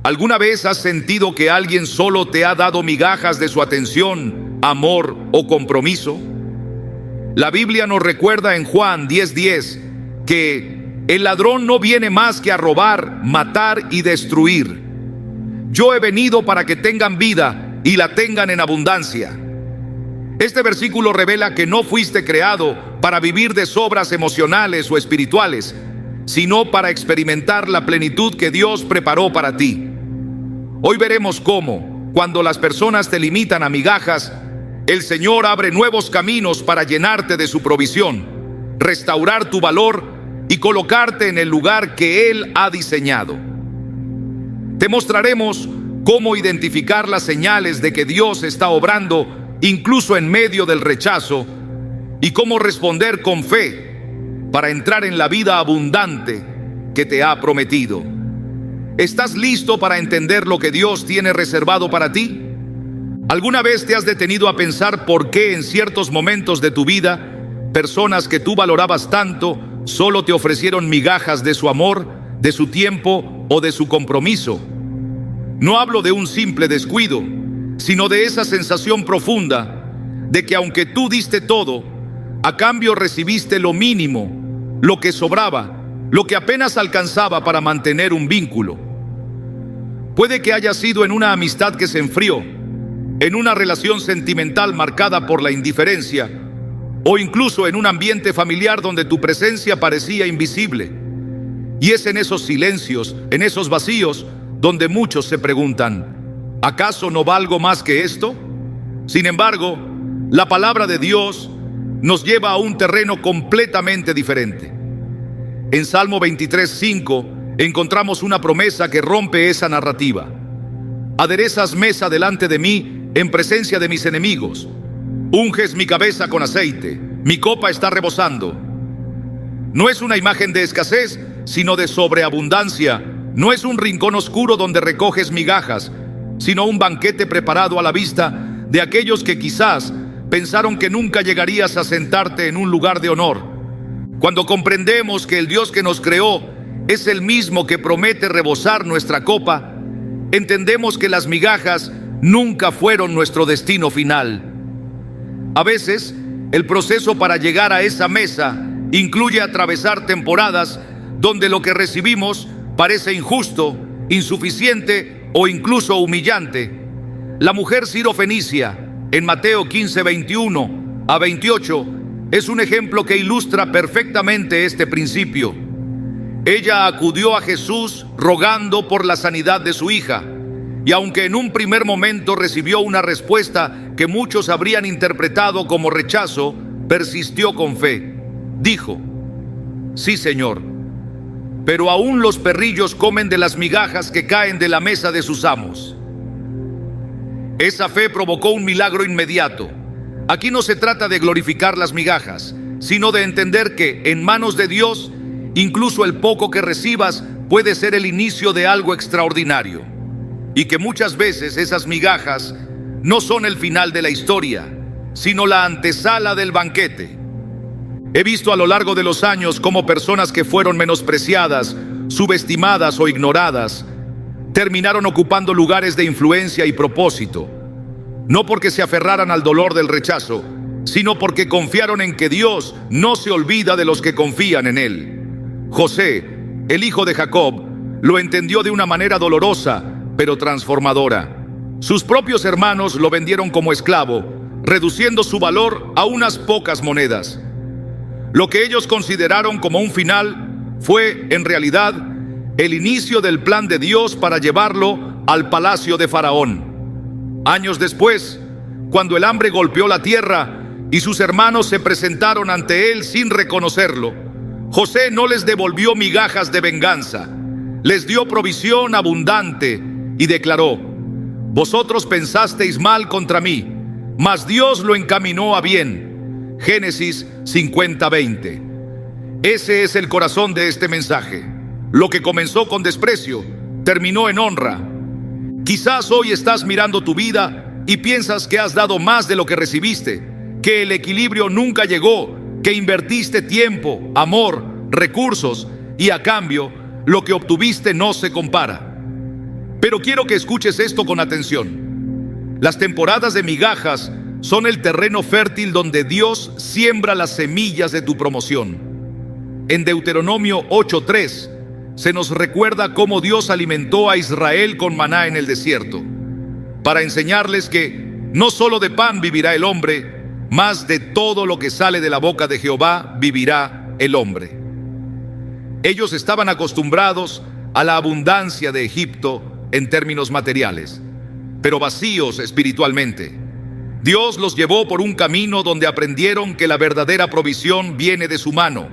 ¿Alguna vez has sentido que alguien solo te ha dado migajas de su atención, amor o compromiso? La Biblia nos recuerda en Juan 10:10 que el ladrón no viene más que a robar, matar y destruir. Yo he venido para que tengan vida y la tengan en abundancia. Este versículo revela que no fuiste creado para vivir de sobras emocionales o espirituales, sino para experimentar la plenitud que Dios preparó para ti. Hoy veremos cómo, cuando las personas te limitan a migajas, el Señor abre nuevos caminos para llenarte de su provisión, restaurar tu valor y colocarte en el lugar que Él ha diseñado. Te mostraremos cómo identificar las señales de que Dios está obrando incluso en medio del rechazo, y cómo responder con fe para entrar en la vida abundante que te ha prometido. ¿Estás listo para entender lo que Dios tiene reservado para ti? ¿Alguna vez te has detenido a pensar por qué en ciertos momentos de tu vida personas que tú valorabas tanto solo te ofrecieron migajas de su amor, de su tiempo o de su compromiso? No hablo de un simple descuido, sino de esa sensación profunda de que aunque tú diste todo, a cambio recibiste lo mínimo, lo que sobraba, lo que apenas alcanzaba para mantener un vínculo. Puede que haya sido en una amistad que se enfrió, en una relación sentimental marcada por la indiferencia, o incluso en un ambiente familiar donde tu presencia parecía invisible. Y es en esos silencios, en esos vacíos, donde muchos se preguntan: ¿acaso no valgo más que esto? Sin embargo, la palabra de Dios nos lleva a un terreno completamente diferente. En Salmo 23:5 encontramos una promesa que rompe esa narrativa. Aderezas mesa delante de mí en presencia de mis enemigos. Unges mi cabeza con aceite, mi copa está rebosando. No es una imagen de escasez, sino de sobreabundancia. No es un rincón oscuro donde recoges migajas, sino un banquete preparado a la vista de aquellos que quizás pensaron que nunca llegarías a sentarte en un lugar de honor. Cuando comprendemos que el Dios que nos creó es el mismo que promete rebosar nuestra copa, entendemos que las migajas nunca fueron nuestro destino final. A veces, el proceso para llegar a esa mesa incluye atravesar temporadas donde lo que recibimos parece injusto, insuficiente o incluso humillante. La mujer sirofenicia, en Mateo 15:21 a 28, es un ejemplo que ilustra perfectamente este principio. Ella acudió a Jesús rogando por la sanidad de su hija, y aunque en un primer momento recibió una respuesta que muchos habrían interpretado como rechazo, persistió con fe. Dijo: «Sí, Señor, pero aún los perrillos comen de las migajas que caen de la mesa de sus amos». Esa fe provocó un milagro inmediato. Aquí no se trata de glorificar las migajas, sino de entender que en manos de Dios, incluso el poco que recibas puede ser el inicio de algo extraordinario. Y que muchas veces esas migajas no son el final de la historia, sino la antesala del banquete. He visto a lo largo de los años cómo personas que fueron menospreciadas, subestimadas o ignoradas, terminaron ocupando lugares de influencia y propósito, no porque se aferraran al dolor del rechazo, sino porque confiaron en que Dios no se olvida de los que confían en Él. José, el hijo de Jacob, lo entendió de una manera dolorosa, pero transformadora. Sus propios hermanos lo vendieron como esclavo, reduciendo su valor a unas pocas monedas. Lo que ellos consideraron como un final fue, en realidad, el inicio del plan de Dios para llevarlo al palacio de Faraón. Años después, cuando el hambre golpeó la tierra y sus hermanos se presentaron ante él sin reconocerlo, José no les devolvió migajas de venganza, les dio provisión abundante y declaró: «Vosotros pensasteis mal contra mí, mas Dios lo encaminó a bien». Génesis 50:20. Ese es el corazón de este mensaje. Lo que comenzó con desprecio, terminó en honra. Quizás hoy estás mirando tu vida y piensas que has dado más de lo que recibiste, que el equilibrio nunca llegó, que invertiste tiempo, amor, recursos y a cambio lo que obtuviste no se compara. Pero quiero que escuches esto con atención. Las temporadas de migajas son el terreno fértil donde Dios siembra las semillas de tu promoción. En Deuteronomio 8:3 se nos recuerda cómo Dios alimentó a Israel con maná en el desierto, para enseñarles que no solo de pan vivirá el hombre, mas de todo lo que sale de la boca de Jehová vivirá el hombre. Ellos estaban acostumbrados a la abundancia de Egipto en términos materiales, pero vacíos espiritualmente. Dios los llevó por un camino donde aprendieron que la verdadera provisión viene de su mano.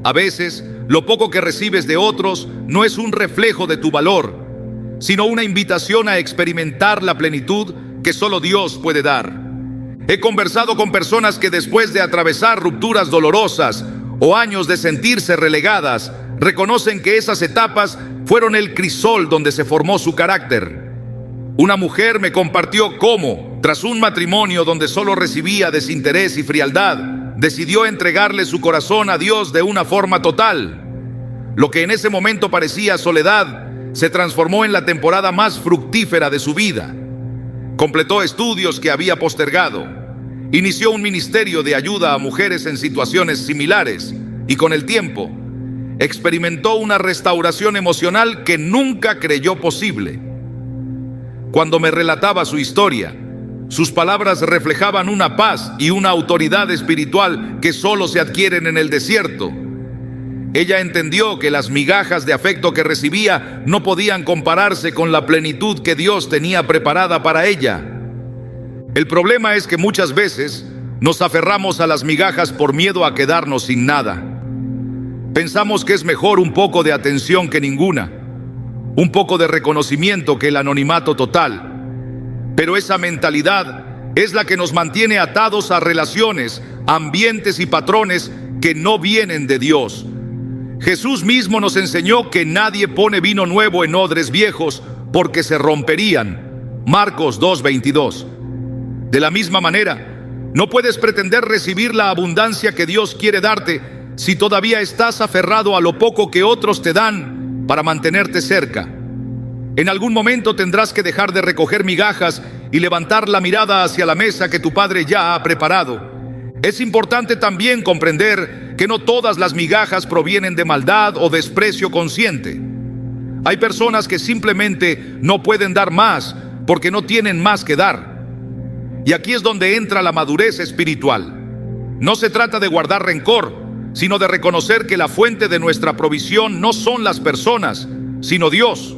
A veces, lo poco que recibes de otros no es un reflejo de tu valor, sino una invitación a experimentar la plenitud que solo Dios puede dar. He conversado con personas que después de atravesar rupturas dolorosas o años de sentirse relegadas, reconocen que esas etapas fueron el crisol donde se formó su carácter. Una mujer me compartió cómo, tras un matrimonio donde solo recibía desinterés y frialdad, decidió entregarle su corazón a Dios de una forma total. Lo que en ese momento parecía soledad se transformó en la temporada más fructífera de su vida. Completó estudios que había postergado. Inició un ministerio de ayuda a mujeres en situaciones similares y con el tiempo experimentó una restauración emocional que nunca creyó posible. Cuando me relataba su historia, sus palabras reflejaban una paz y una autoridad espiritual que solo se adquieren en el desierto. Ella entendió que las migajas de afecto que recibía no podían compararse con la plenitud que Dios tenía preparada para ella. El problema es que muchas veces nos aferramos a las migajas por miedo a quedarnos sin nada. Pensamos que es mejor un poco de atención que ninguna, un poco de reconocimiento que el anonimato total. Pero esa mentalidad es la que nos mantiene atados a relaciones, ambientes y patrones que no vienen de Dios. Jesús mismo nos enseñó que nadie pone vino nuevo en odres viejos porque se romperían. Marcos 2:22. De la misma manera, no puedes pretender recibir la abundancia que Dios quiere darte si todavía estás aferrado a lo poco que otros te dan para mantenerte cerca. En algún momento tendrás que dejar de recoger migajas y levantar la mirada hacia la mesa que tu Padre ya ha preparado. Es importante también comprender que no todas las migajas provienen de maldad o desprecio consciente. Hay personas que simplemente no pueden dar más porque no tienen más que dar. Y aquí es donde entra la madurez espiritual. No se trata de guardar rencor, sino de reconocer que la fuente de nuestra provisión no son las personas, sino Dios.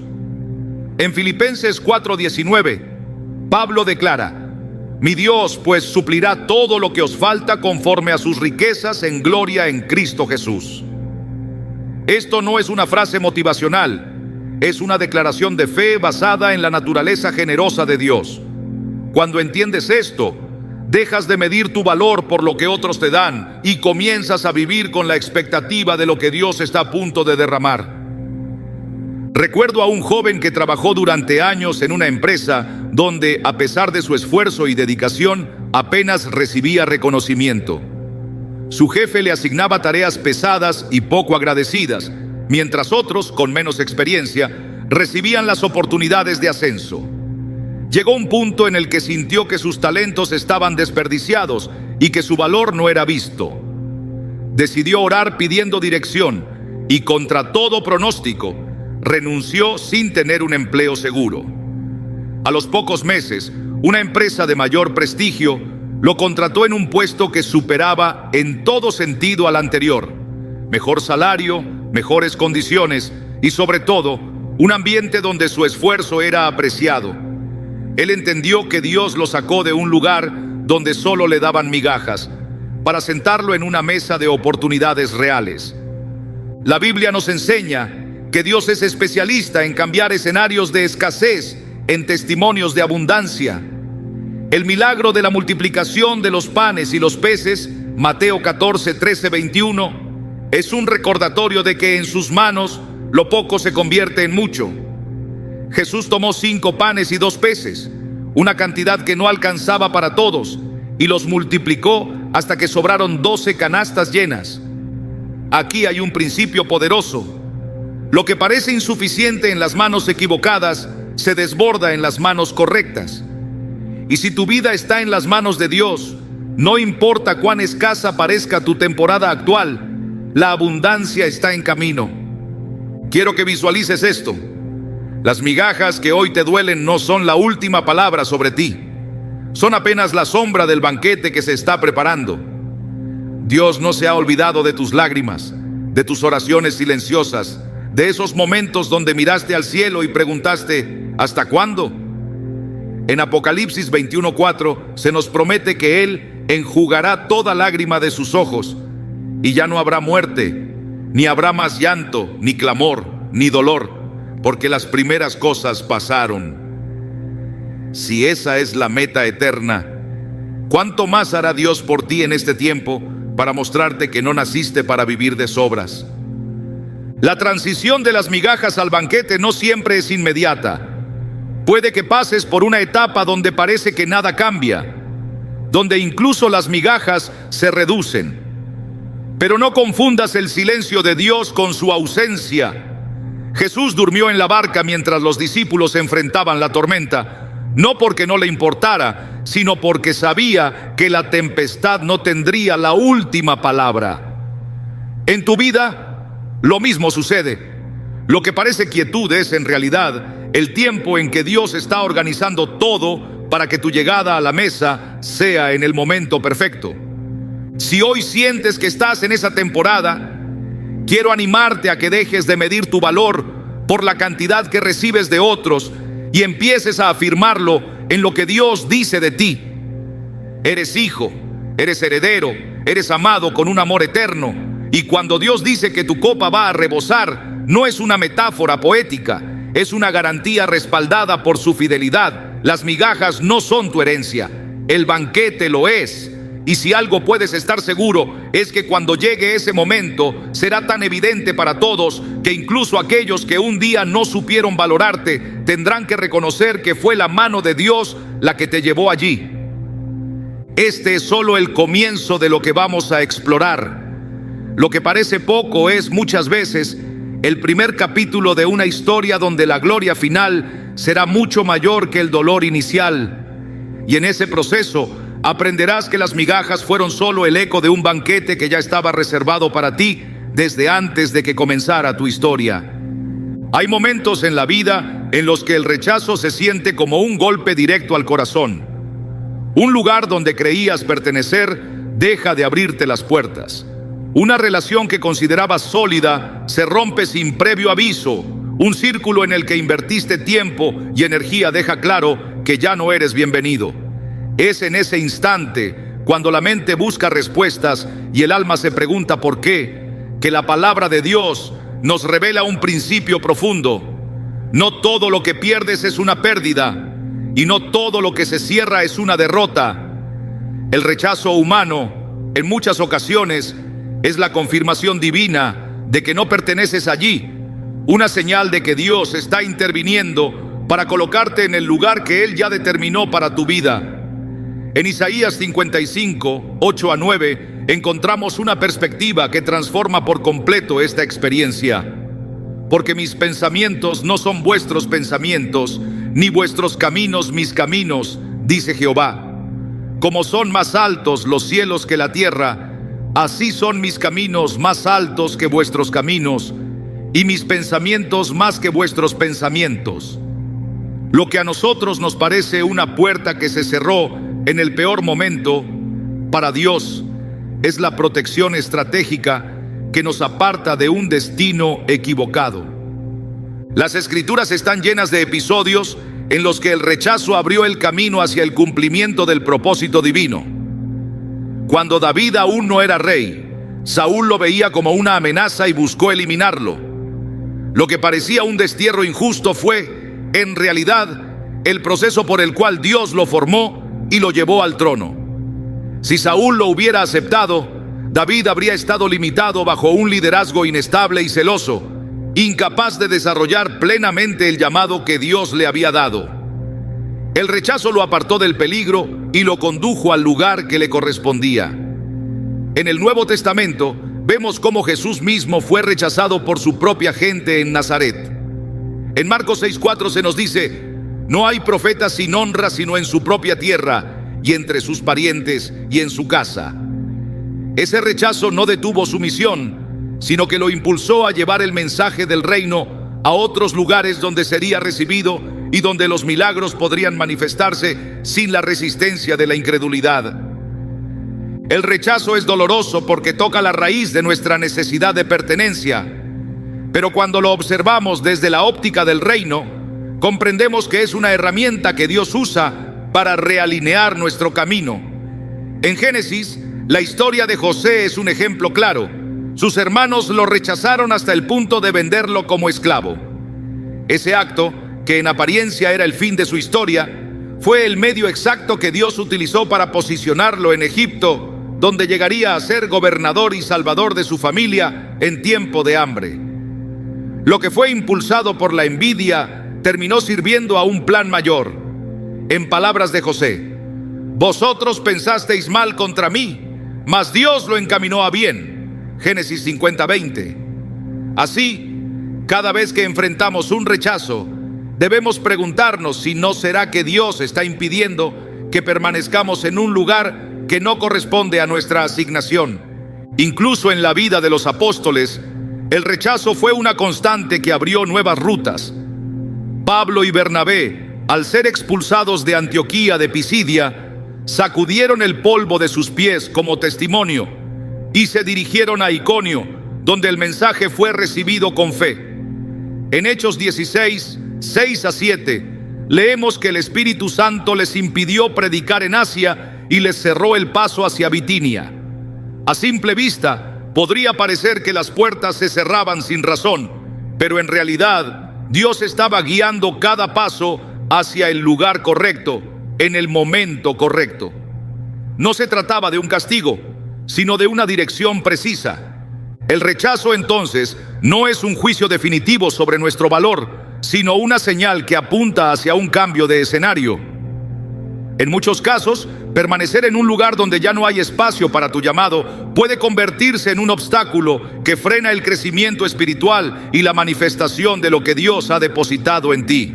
En Filipenses 4:19, Pablo declara: mi Dios pues suplirá todo lo que os falta conforme a sus riquezas en gloria en Cristo Jesús. Esto no es una frase motivacional, es una declaración de fe basada en la naturaleza generosa de Dios. Cuando entiendes esto, dejas de medir tu valor por lo que otros te dan y comienzas a vivir con la expectativa de lo que Dios está a punto de derramar. Recuerdo a un joven que trabajó durante años en una empresa donde, a pesar de su esfuerzo y dedicación, apenas recibía reconocimiento. Su jefe le asignaba tareas pesadas y poco agradecidas, mientras otros, con menos experiencia, recibían las oportunidades de ascenso. Llegó un punto en el que sintió que sus talentos estaban desperdiciados y que su valor no era visto. Decidió orar pidiendo dirección y, contra todo pronóstico, renunció sin tener un empleo seguro. A los pocos meses, una empresa de mayor prestigio lo contrató en un puesto que superaba en todo sentido al anterior. Mejor salario, mejores condiciones y, sobre todo, un ambiente donde su esfuerzo era apreciado. Él entendió que Dios lo sacó de un lugar donde solo le daban migajas, para sentarlo en una mesa de oportunidades reales. La Biblia nos enseña que Dios es especialista en cambiar escenarios de escasez en testimonios de abundancia. El milagro de la multiplicación de los panes y los peces, Mateo 14, 13, 21, es un recordatorio de que en sus manos lo poco se convierte en mucho. Jesús tomó 5 panes y 2 peces, una cantidad que no alcanzaba para todos, y los multiplicó hasta que sobraron 12 canastas llenas. Aquí hay un principio poderoso. Lo que parece insuficiente en las manos equivocadas se desborda en las manos correctas. Y si tu vida está en las manos de Dios, no importa cuán escasa parezca tu temporada actual, la abundancia está en camino. Quiero que visualices esto. Las migajas que hoy te duelen no son la última palabra sobre ti. Son apenas la sombra del banquete que se está preparando. Dios no se ha olvidado de tus lágrimas, de tus oraciones silenciosas, de esos momentos donde miraste al cielo y preguntaste, ¿hasta cuándo? En Apocalipsis 21:4 se nos promete que Él enjugará toda lágrima de sus ojos, y ya no habrá muerte, ni habrá más llanto, ni clamor, ni dolor, porque las primeras cosas pasaron. Si esa es la meta eterna, ¿cuánto más hará Dios por ti en este tiempo para mostrarte que no naciste para vivir de sobras? La transición de las migajas al banquete no siempre es inmediata. Puede que pases por una etapa donde parece que nada cambia, donde incluso las migajas se reducen. Pero no confundas el silencio de Dios con su ausencia. Jesús durmió en la barca mientras los discípulos enfrentaban la tormenta, no porque no le importara, sino porque sabía que la tempestad no tendría la última palabra. En tu vida, lo mismo sucede. Lo que parece quietud es, en realidad, el tiempo en que Dios está organizando todo para que tu llegada a la mesa sea en el momento perfecto. Si hoy sientes que estás en esa temporada, quiero animarte a que dejes de medir tu valor por la cantidad que recibes de otros y empieces a afirmarlo en lo que Dios dice de ti. Eres hijo, eres heredero, eres amado con un amor eterno. Y cuando Dios dice que tu copa va a rebosar, no es una metáfora poética, es una garantía respaldada por su fidelidad. Las migajas no son tu herencia, el banquete lo es. Y si algo puedes estar seguro, es que cuando llegue ese momento, será tan evidente para todos que incluso aquellos que un día no supieron valorarte, tendrán que reconocer que fue la mano de Dios la que te llevó allí. Este es solo el comienzo de lo que vamos a explorar. Lo que parece poco es muchas veces el primer capítulo de una historia donde la gloria final será mucho mayor que el dolor inicial. Y en ese proceso aprenderás que las migajas fueron solo el eco de un banquete que ya estaba reservado para ti desde antes de que comenzara tu historia. Hay momentos en la vida en los que el rechazo se siente como un golpe directo al corazón. Un lugar donde creías pertenecer deja de abrirte las puertas. Una relación que considerabas sólida se rompe sin previo aviso. Un círculo en el que invertiste tiempo y energía deja claro que ya no eres bienvenido. Es en ese instante, cuando la mente busca respuestas y el alma se pregunta por qué, que la palabra de Dios nos revela un principio profundo. No todo lo que pierdes es una pérdida, y no todo lo que se cierra es una derrota. El rechazo humano, en muchas ocasiones, es la confirmación divina de que no perteneces allí, una señal de que Dios está interviniendo para colocarte en el lugar que Él ya determinó para tu vida. En Isaías 55, 8-9, encontramos una perspectiva que transforma por completo esta experiencia. Porque mis pensamientos no son vuestros pensamientos, ni vuestros caminos mis caminos, dice Jehová. Como son más altos los cielos que la tierra, así son mis caminos más altos que vuestros caminos, y mis pensamientos más que vuestros pensamientos. Lo que a nosotros nos parece una puerta que se cerró en el peor momento, para Dios es la protección estratégica que nos aparta de un destino equivocado. Las Escrituras están llenas de episodios en los que el rechazo abrió el camino hacia el cumplimiento del propósito divino. Cuando David aún no era rey, Saúl lo veía como una amenaza y buscó eliminarlo. Lo que parecía un destierro injusto fue, en realidad, el proceso por el cual Dios lo formó y lo llevó al trono. Si Saúl lo hubiera aceptado, David habría estado limitado bajo un liderazgo inestable y celoso, incapaz de desarrollar plenamente el llamado que Dios le había dado. El rechazo lo apartó del peligro y lo condujo al lugar que le correspondía. En el Nuevo Testamento vemos cómo Jesús mismo fue rechazado por su propia gente en Nazaret. En Marcos 6:4 se nos dice: no hay profeta sin honra sino en su propia tierra y entre sus parientes y en su casa. Ese rechazo no detuvo su misión, sino que lo impulsó a llevar el mensaje del reino a otros lugares donde sería recibido y donde los milagros podrían manifestarse sin la resistencia de la incredulidad. El rechazo es doloroso porque toca la raíz de nuestra necesidad de pertenencia, pero cuando lo observamos desde la óptica del reino, comprendemos que es una herramienta que Dios usa para realinear nuestro camino. En Génesis, la historia de José es un ejemplo claro. Sus hermanos lo rechazaron hasta el punto de venderlo como esclavo. Ese acto, que en apariencia era el fin de su historia, fue el medio exacto que Dios utilizó para posicionarlo en Egipto, donde llegaría a ser gobernador y salvador de su familia en tiempo de hambre. Lo que fue impulsado por la envidia terminó sirviendo a un plan mayor. En palabras de José: vosotros pensasteis mal contra mí, mas Dios lo encaminó a bien. Génesis 50:20. Así, cada vez que enfrentamos un rechazo, debemos preguntarnos si no será que Dios está impidiendo que permanezcamos en un lugar que no corresponde a nuestra asignación. Incluso en la vida de los apóstoles, el rechazo fue una constante que abrió nuevas rutas. Pablo y Bernabé, al ser expulsados de Antioquía de Pisidia, sacudieron el polvo de sus pies como testimonio y se dirigieron a Iconio, donde el mensaje fue recibido con fe. En Hechos 16, 6-7, leemos que el Espíritu Santo les impidió predicar en Asia y les cerró el paso hacia Bitinia. A simple vista, podría parecer que las puertas se cerraban sin razón, pero en realidad, Dios estaba guiando cada paso hacia el lugar correcto, en el momento correcto. No se trataba de un castigo, sino de una dirección precisa. El rechazo, entonces, no es un juicio definitivo sobre nuestro valor, sino una señal que apunta hacia un cambio de escenario. En muchos casos, permanecer en un lugar donde ya no hay espacio para tu llamado puede convertirse en un obstáculo que frena el crecimiento espiritual y la manifestación de lo que Dios ha depositado en ti.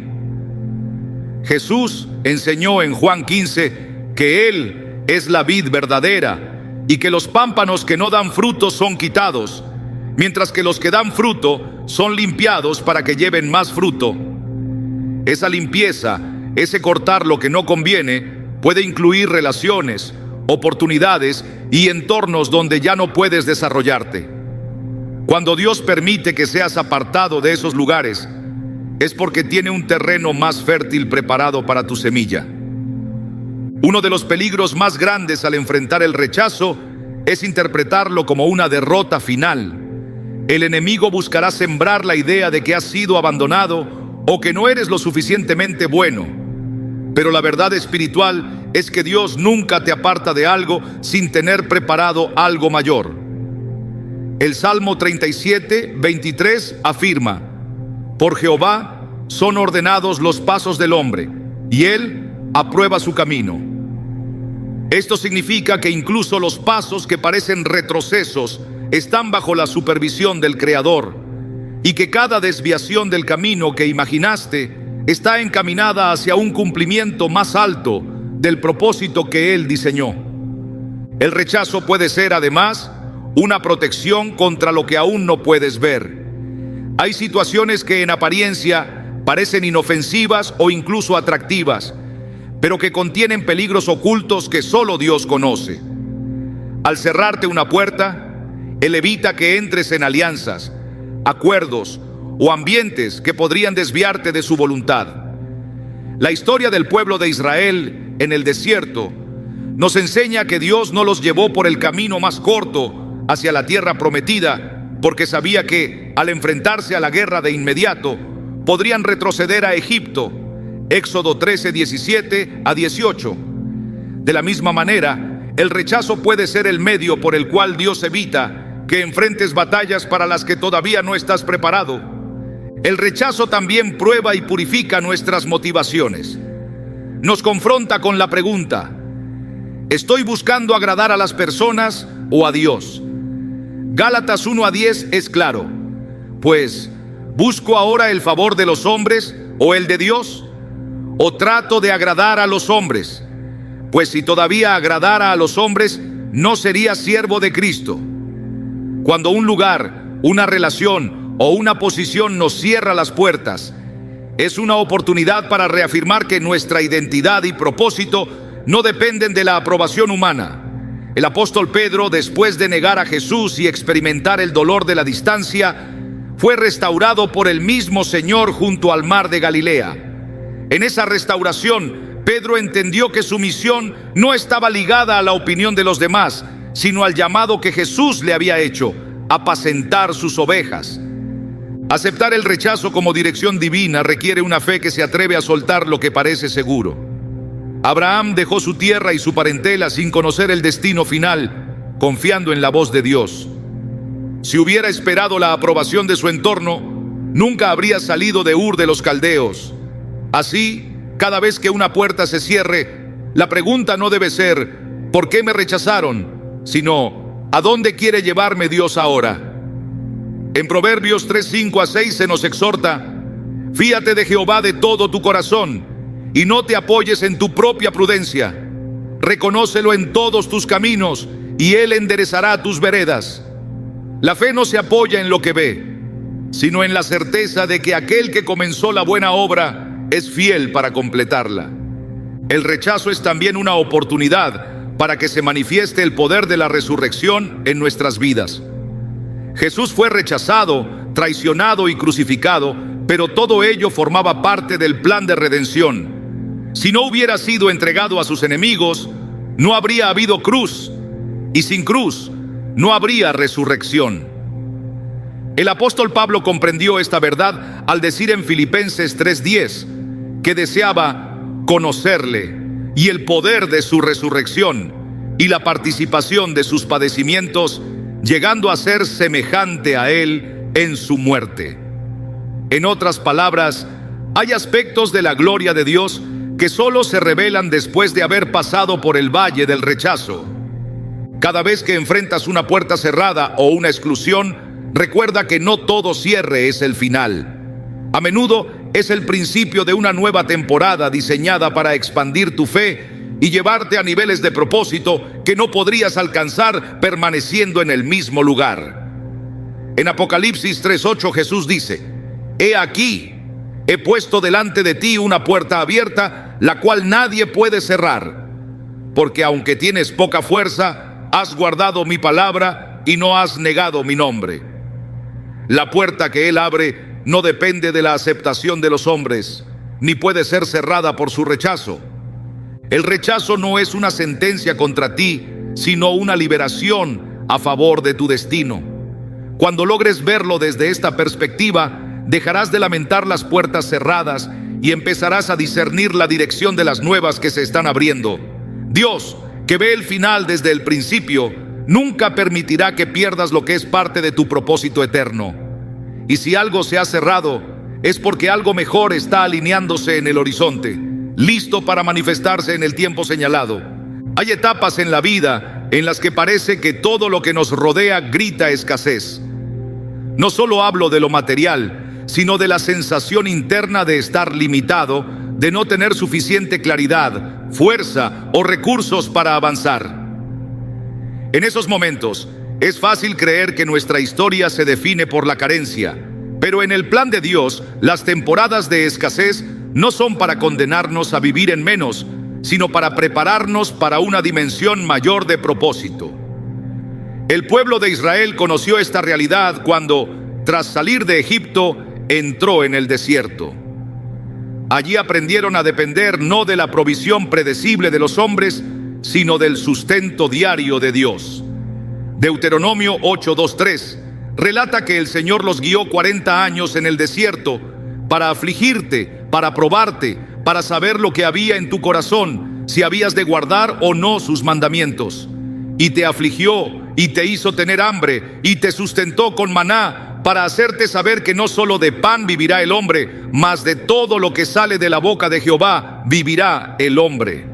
Jesús enseñó en Juan 15 que Él es la vid verdadera y que los pámpanos que no dan fruto son quitados, mientras que los que dan fruto son limpiados para que lleven más fruto. Esa limpieza, ese cortar lo que no conviene, puede incluir relaciones, oportunidades y entornos donde ya no puedes desarrollarte. Cuando Dios permite que seas apartado de esos lugares, es porque tiene un terreno más fértil preparado para tu semilla. Uno de los peligros más grandes al enfrentar el rechazo es interpretarlo como una derrota final. El enemigo buscará sembrar la idea de que has sido abandonado o que no eres lo suficientemente bueno. Pero la verdad espiritual es que Dios nunca te aparta de algo sin tener preparado algo mayor. El Salmo 37:23 afirma: por Jehová son ordenados los pasos del hombre, y Él aprueba su camino. Esto significa que incluso los pasos que parecen retrocesos están bajo la supervisión del Creador, y que cada desviación del camino que imaginaste está encaminada hacia un cumplimiento más alto del propósito que Él diseñó. El rechazo puede ser, además, una protección contra lo que aún no puedes ver. Hay situaciones que en apariencia parecen inofensivas o incluso atractivas, pero que contienen peligros ocultos que solo Dios conoce. Al cerrarte una puerta, Él evita que entres en alianzas, acuerdos o ambientes que podrían desviarte de su voluntad. La historia del pueblo de Israel en el desierto nos enseña que Dios no los llevó por el camino más corto hacia la tierra prometida, porque sabía que, al enfrentarse a la guerra de inmediato, podrían retroceder a Egipto. Éxodo 13:17-18. De la misma manera, el rechazo puede ser el medio por el cual Dios evita que enfrentes batallas para las que todavía no estás preparado. El rechazo también prueba y purifica nuestras motivaciones. Nos confronta con la pregunta: ¿estoy buscando agradar a las personas o a Dios? Gálatas 1:10 es claro. Pues, ¿busco ahora el favor de los hombres o el de Dios? ¿O trato de agradar a los hombres? Pues si todavía agradara a los hombres, no sería siervo de Cristo. Cuando un lugar, una relación o una posición nos cierra las puertas, es una oportunidad para reafirmar que nuestra identidad y propósito no dependen de la aprobación humana. El apóstol Pedro, después de negar a Jesús y experimentar el dolor de la distancia, fue restaurado por el mismo Señor junto al mar de Galilea. En esa restauración, Pedro entendió que su misión no estaba ligada a la opinión de los demás, sino al llamado que Jesús le había hecho: apacentar sus ovejas. Aceptar el rechazo como dirección divina requiere una fe que se atreve a soltar lo que parece seguro. Abraham dejó su tierra y su parentela sin conocer el destino final, confiando en la voz de Dios. Si hubiera esperado la aprobación de su entorno, nunca habría salido de Ur de los Caldeos. Así, cada vez que una puerta se cierre, la pregunta no debe ser ¿por qué me rechazaron?, sino ¿a dónde quiere llevarme Dios ahora? En Proverbios 3:5-6 se nos exhorta: fíate de Jehová de todo tu corazón y no te apoyes en tu propia prudencia. Reconócelo en todos tus caminos y Él enderezará tus veredas. La fe no se apoya en lo que ve, sino en la certeza de que aquel que comenzó la buena obra es fiel para completarla. El rechazo es también una oportunidad para que se manifieste el poder de la resurrección en nuestras vidas. Jesús fue rechazado, traicionado y crucificado, pero todo ello formaba parte del plan de redención. Si no hubiera sido entregado a sus enemigos, no habría habido cruz, y sin cruz no habría resurrección. El apóstol Pablo comprendió esta verdad al decir en Filipenses 3:10 que deseaba conocerle y el poder de su resurrección y la participación de sus padecimientos, llegando a ser semejante a él en su muerte. En otras palabras, hay aspectos de la gloria de Dios que solo se revelan después de haber pasado por el valle del rechazo. Cada vez que enfrentas una puerta cerrada o una exclusión, recuerda que no todo cierre es el final. A menudo es el principio de una nueva temporada diseñada para expandir tu fe y llevarte a niveles de propósito que no podrías alcanzar permaneciendo en el mismo lugar. En Apocalipsis 3:8 Jesús dice: he aquí, he puesto delante de ti una puerta abierta, la cual nadie puede cerrar, porque aunque tienes poca fuerza, has guardado mi palabra y no has negado mi nombre. La puerta que Él abre no depende de la aceptación de los hombres, ni puede ser cerrada por su rechazo. El rechazo no es una sentencia contra ti, sino una liberación a favor de tu destino. Cuando logres verlo desde esta perspectiva, dejarás de lamentar las puertas cerradas y empezarás a discernir la dirección de las nuevas que se están abriendo. Dios, que ve el final desde el principio, nunca permitirá que pierdas lo que es parte de tu propósito eterno. Y si algo se ha cerrado, es porque algo mejor está alineándose en el horizonte, listo para manifestarse en el tiempo señalado. Hay etapas en la vida en las que parece que todo lo que nos rodea grita escasez. No solo hablo de lo material, sino de la sensación interna de estar limitado, de no tener suficiente claridad, fuerza o recursos para avanzar. En esos momentos, es fácil creer que nuestra historia se define por la carencia, pero en el plan de Dios, las temporadas de escasez no son para condenarnos a vivir en menos, sino para prepararnos para una dimensión mayor de propósito. El pueblo de Israel conoció esta realidad cuando, tras salir de Egipto, entró en el desierto. Allí aprendieron a depender no de la provisión predecible de los hombres, sino del sustento diario de Dios. Deuteronomio 8:2-3 relata que el Señor los guió 40 años en el desierto para afligirte, para probarte, para saber lo que había en tu corazón, si habías de guardar o no sus mandamientos. Y te afligió y te hizo tener hambre y te sustentó con maná, para hacerte saber que no solo de pan vivirá el hombre, mas de todo lo que sale de la boca de Jehová vivirá el hombre.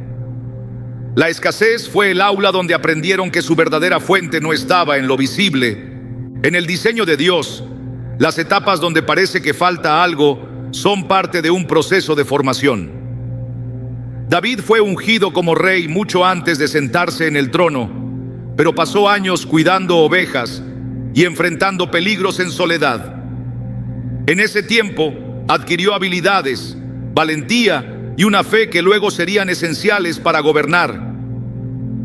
La escasez fue el aula donde aprendieron que su verdadera fuente no estaba en lo visible, En el diseño de Dios, las etapas donde parece que falta algo son parte de un proceso de formación. David fue ungido como rey mucho antes de sentarse en el trono, pero pasó años cuidando ovejas y enfrentando peligros en soledad. En ese tiempo adquirió habilidades, valentía y una fe que luego serían esenciales para gobernar.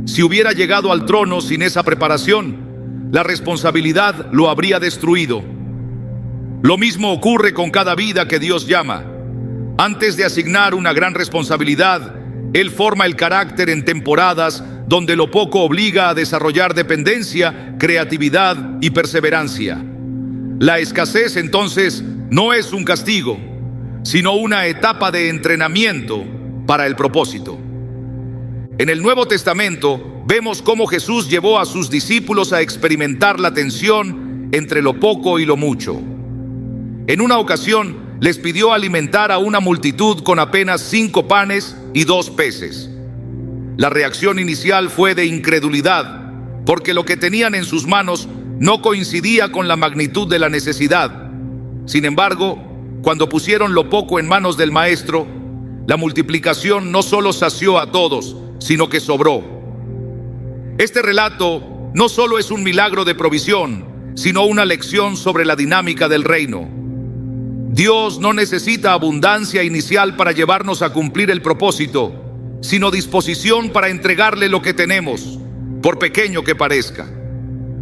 Si hubiera llegado al trono sin esa preparación, la responsabilidad lo habría destruido. Lo mismo ocurre con cada vida que Dios llama. Antes de asignar una gran responsabilidad, Él forma el carácter en temporadas donde lo poco obliga a desarrollar dependencia, creatividad y perseverancia. La escasez, entonces, no es un castigo, sino una etapa de entrenamiento para el propósito. En el Nuevo Testamento vemos cómo Jesús llevó a sus discípulos a experimentar la tensión entre lo poco y lo mucho. En una ocasión les pidió alimentar a una multitud con apenas 5 panes y 2 peces. La reacción inicial fue de incredulidad, porque lo que tenían en sus manos no coincidía con la magnitud de la necesidad. Sin embargo, cuando pusieron lo poco en manos del Maestro, la multiplicación no solo sació a todos, sino que sobró. Este relato no solo es un milagro de provisión, sino una lección sobre la dinámica del reino. Dios no necesita abundancia inicial para llevarnos a cumplir el propósito, sino disposición para entregarle lo que tenemos, por pequeño que parezca.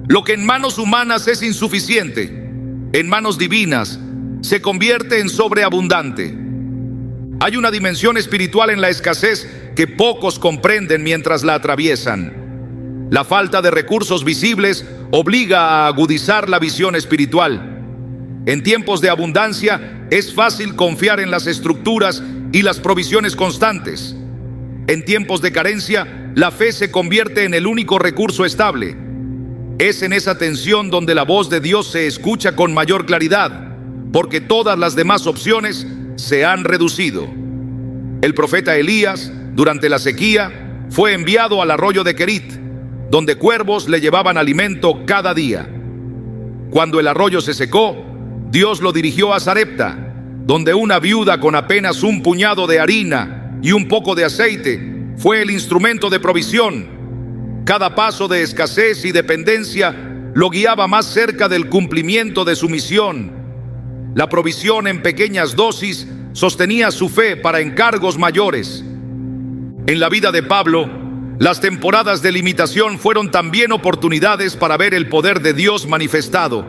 Lo que en manos humanas es insuficiente, en manos divinas se convierte en sobreabundante. Hay una dimensión espiritual en la escasez que pocos comprenden mientras la atraviesan. La falta de recursos visibles obliga a agudizar la visión espiritual. En tiempos de abundancia es fácil confiar en las estructuras y las provisiones constantes. En tiempos de carencia, la fe se convierte en el único recurso estable. Es en esa tensión donde la voz de Dios se escucha con mayor claridad, porque todas las demás opciones se han reducido. El profeta Elías, durante la sequía, fue enviado al arroyo de Querit, donde cuervos le llevaban alimento cada día. Cuando el arroyo se secó, Dios lo dirigió a Sarepta, donde una viuda con apenas un puñado de harina y un poco de aceite fue el instrumento de provisión. Cada paso de escasez y dependencia lo guiaba más cerca del cumplimiento de su misión. La provisión en pequeñas dosis sostenía su fe para encargos mayores. En la vida de Pablo, las temporadas de limitación fueron también oportunidades para ver el poder de Dios manifestado.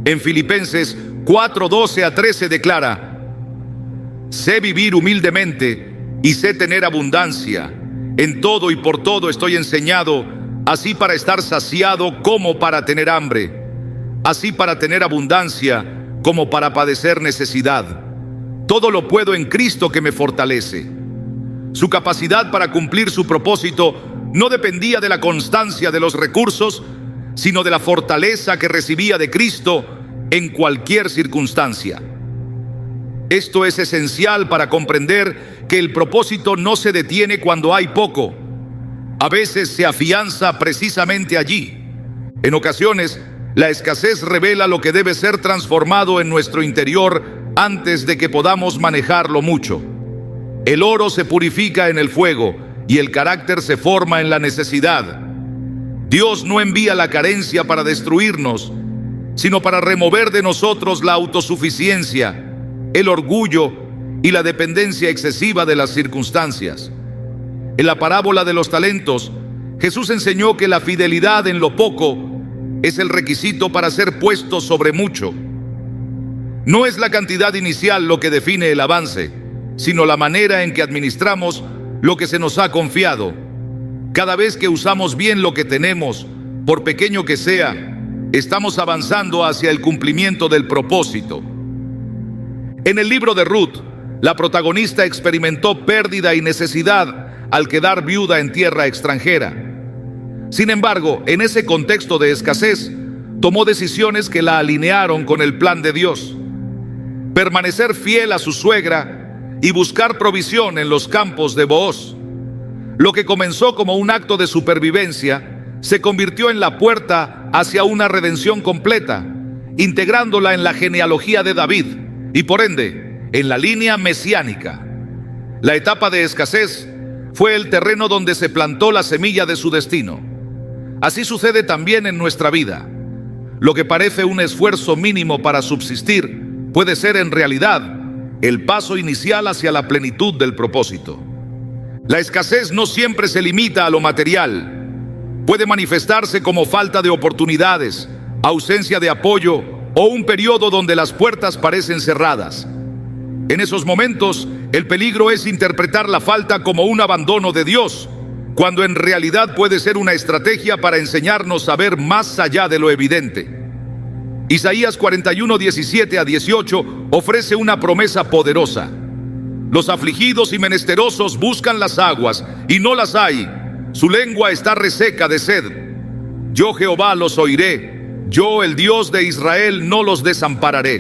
En Filipenses 4:12-13 declara: sé vivir humildemente y sé tener abundancia. En todo y por todo estoy enseñado, así para estar saciado como para tener hambre, así para tener abundancia como para padecer necesidad. Todo lo puedo en Cristo que me fortalece. Su capacidad para cumplir su propósito no dependía de la constancia de los recursos, sino de la fortaleza que recibía de Cristo en cualquier circunstancia. Esto es esencial para comprender que el propósito no se detiene cuando hay poco. A veces se afianza precisamente allí. En ocasiones, la escasez revela lo que debe ser transformado en nuestro interior antes de que podamos manejarlo mucho. El oro se purifica en el fuego y el carácter se forma en la necesidad. Dios no envía la carencia para destruirnos, sino para remover de nosotros la autosuficiencia, el orgullo y la dependencia excesiva de las circunstancias. En la parábola de los talentos, Jesús enseñó que la fidelidad en lo poco es el requisito para ser puesto sobre mucho. No es la cantidad inicial lo que define el avance, sino la manera en que administramos lo que se nos ha confiado. Cada vez que usamos bien lo que tenemos, por pequeño que sea, estamos avanzando hacia el cumplimiento del propósito. En el libro de Ruth, la protagonista experimentó pérdida y necesidad al quedar viuda en tierra extranjera. Sin embargo, en ese contexto de escasez, tomó decisiones que la alinearon con el plan de Dios. Permanecer fiel a su suegra y buscar provisión en los campos de Booz. Lo que comenzó como un acto de supervivencia se convirtió en la puerta hacia una redención completa, integrándola en la genealogía de David y por ende en la línea mesiánica. La etapa de escasez fue el terreno donde se plantó la semilla de su destino. Así sucede también en nuestra vida. Lo que parece un esfuerzo mínimo para subsistir puede ser en realidad el paso inicial hacia la plenitud del propósito. La escasez no siempre se limita a lo material. Puede manifestarse como falta de oportunidades, ausencia de apoyo o un periodo donde las puertas parecen cerradas. En esos momentos, el peligro es interpretar la falta como un abandono de Dios, cuando en realidad puede ser una estrategia para enseñarnos a ver más allá de lo evidente. Isaías 41, 17 a 18 ofrece una promesa poderosa. Los afligidos y menesterosos buscan las aguas y no las hay. Su lengua está reseca de sed. Yo Jehová los oiré. Yo, el Dios de Israel, no los desampararé.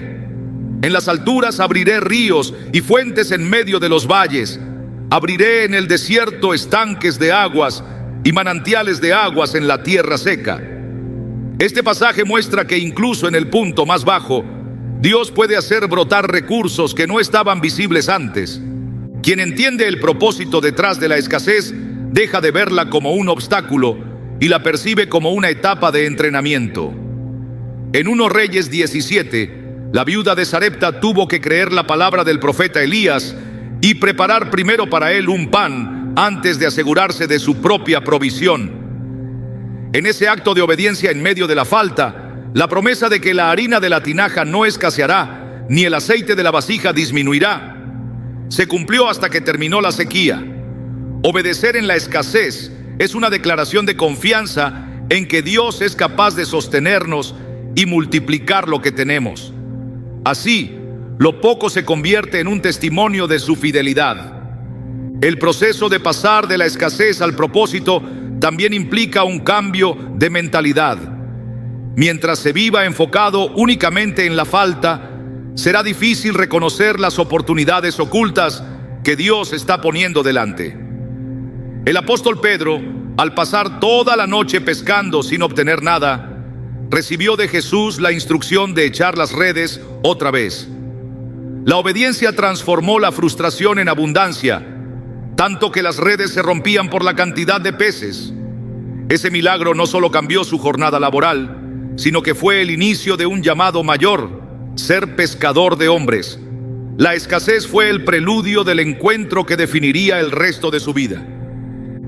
En las alturas abriré ríos y fuentes en medio de los valles. Abriré en el desierto estanques de aguas y manantiales de aguas en la tierra seca. Este pasaje muestra que incluso en el punto más bajo, Dios puede hacer brotar recursos que no estaban visibles antes. Quien entiende el propósito detrás de la escasez deja de verla como un obstáculo y la percibe como una etapa de entrenamiento. En 1 Reyes 17, la viuda de Sarepta tuvo que creer la palabra del profeta Elías y preparar primero para él un pan antes de asegurarse de su propia provisión. En ese acto de obediencia en medio de la falta, la promesa de que la harina de la tinaja no escaseará, ni el aceite de la vasija disminuirá, se cumplió hasta que terminó la sequía. Obedecer en la escasez es una declaración de confianza en que Dios es capaz de sostenernos y multiplicar lo que tenemos. Así, lo poco se convierte en un testimonio de su fidelidad. El proceso de pasar de la escasez al propósito también implica un cambio de mentalidad. Mientras se viva enfocado únicamente en la falta, será difícil reconocer las oportunidades ocultas que Dios está poniendo delante. El apóstol Pedro, al pasar toda la noche pescando sin obtener nada, recibió de Jesús la instrucción de echar las redes otra vez. La obediencia transformó la frustración en abundancia, tanto que las redes se rompían por la cantidad de peces. Ese milagro no solo cambió su jornada laboral, sino que fue el inicio de un llamado mayor: ser pescador de hombres. La escasez fue el preludio del encuentro que definiría el resto de su vida.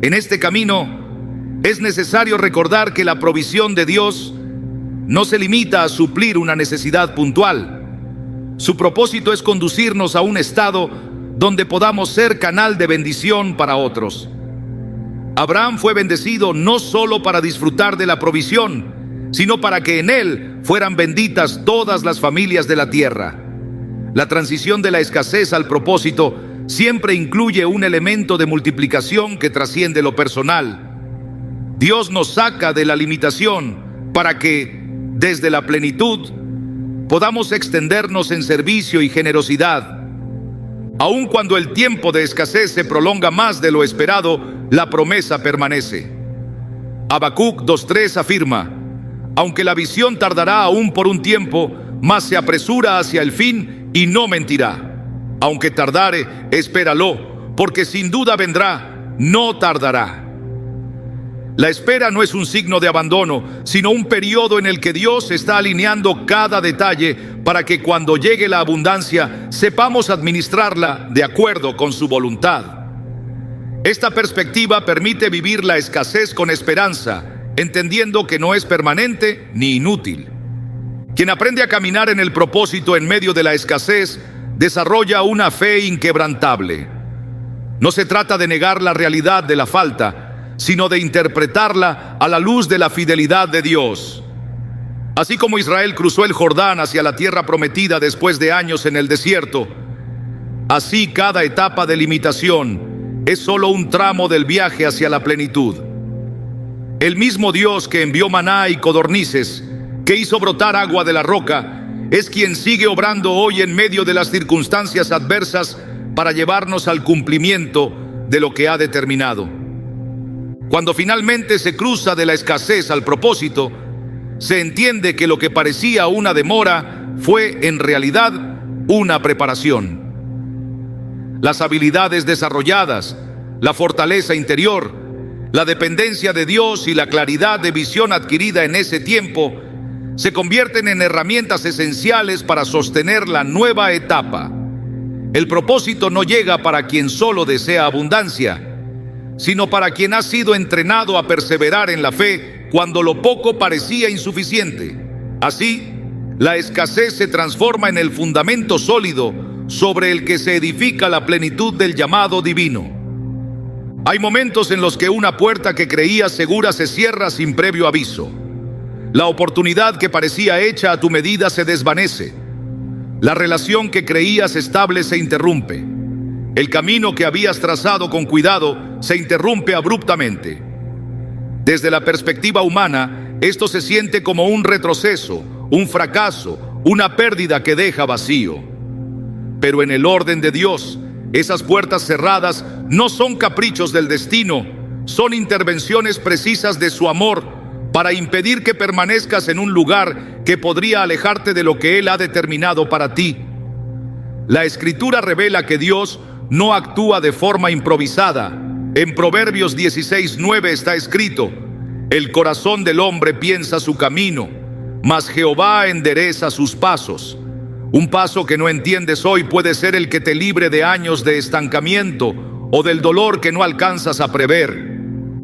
En este camino, es necesario recordar que la provisión de Dios no se limita a suplir una necesidad puntual. Su propósito es conducirnos a un estado donde podamos ser canal de bendición para otros. Abraham fue bendecido no solo para disfrutar de la provisión, sino para que en él fueran benditas todas las familias de la tierra. La transición de la escasez al propósito siempre incluye un elemento de multiplicación que trasciende lo personal. Dios nos saca de la limitación para que, desde la plenitud, podamos extendernos en servicio y generosidad. Aun cuando el tiempo de escasez se prolonga más de lo esperado, la promesa permanece. Habacuc 2:3 afirma: aunque la visión tardará aún por un tiempo, mas se apresura hacia el fin y no mentirá. Aunque tardare, espéralo, porque sin duda vendrá, no tardará. La espera no es un signo de abandono, sino un periodo en el que Dios está alineando cada detalle para que cuando llegue la abundancia sepamos administrarla de acuerdo con su voluntad. Esta perspectiva permite vivir la escasez con esperanza, entendiendo que no es permanente ni inútil. Quien aprende a caminar en el propósito en medio de la escasez desarrolla una fe inquebrantable. No se trata de negar la realidad de la falta, sino de interpretarla a la luz de la fidelidad de Dios. Así como Israel cruzó el Jordán hacia la tierra prometida después de años en el desierto, así cada etapa de limitación es solo un tramo del viaje hacia la plenitud. El mismo Dios que envió maná y codornices, que hizo brotar agua de la roca, es quien sigue obrando hoy en medio de las circunstancias adversas para llevarnos al cumplimiento de lo que ha determinado. Cuando finalmente se cruza de la escasez al propósito, se entiende que lo que parecía una demora fue en realidad una preparación. Las habilidades desarrolladas, la fortaleza interior, la dependencia de Dios y la claridad de visión adquirida en ese tiempo se convierten en herramientas esenciales para sostener la nueva etapa. El propósito no llega para quien solo desea abundancia, sino para quien ha sido entrenado a perseverar en la fe cuando lo poco parecía insuficiente. Así, la escasez se transforma en el fundamento sólido sobre el que se edifica la plenitud del llamado divino. Hay momentos en los que una puerta que creías segura se cierra sin previo aviso. La oportunidad que parecía hecha a tu medida se desvanece. La relación que creías estable se interrumpe. El camino que habías trazado con cuidado se interrumpe abruptamente. Desde la perspectiva humana, esto se siente como un retroceso, un fracaso, una pérdida que deja vacío. Pero en el orden de Dios, esas puertas cerradas no son caprichos del destino, son intervenciones precisas de su amor para impedir que permanezcas en un lugar que podría alejarte de lo que Él ha determinado para ti. La Escritura revela que Dios no actúa de forma improvisada. En Proverbios 16:9 está escrito: el corazón del hombre piensa su camino, mas Jehová endereza sus pasos. Un paso que no entiendes hoy puede ser el que te libre de años de estancamiento o del dolor que no alcanzas a prever.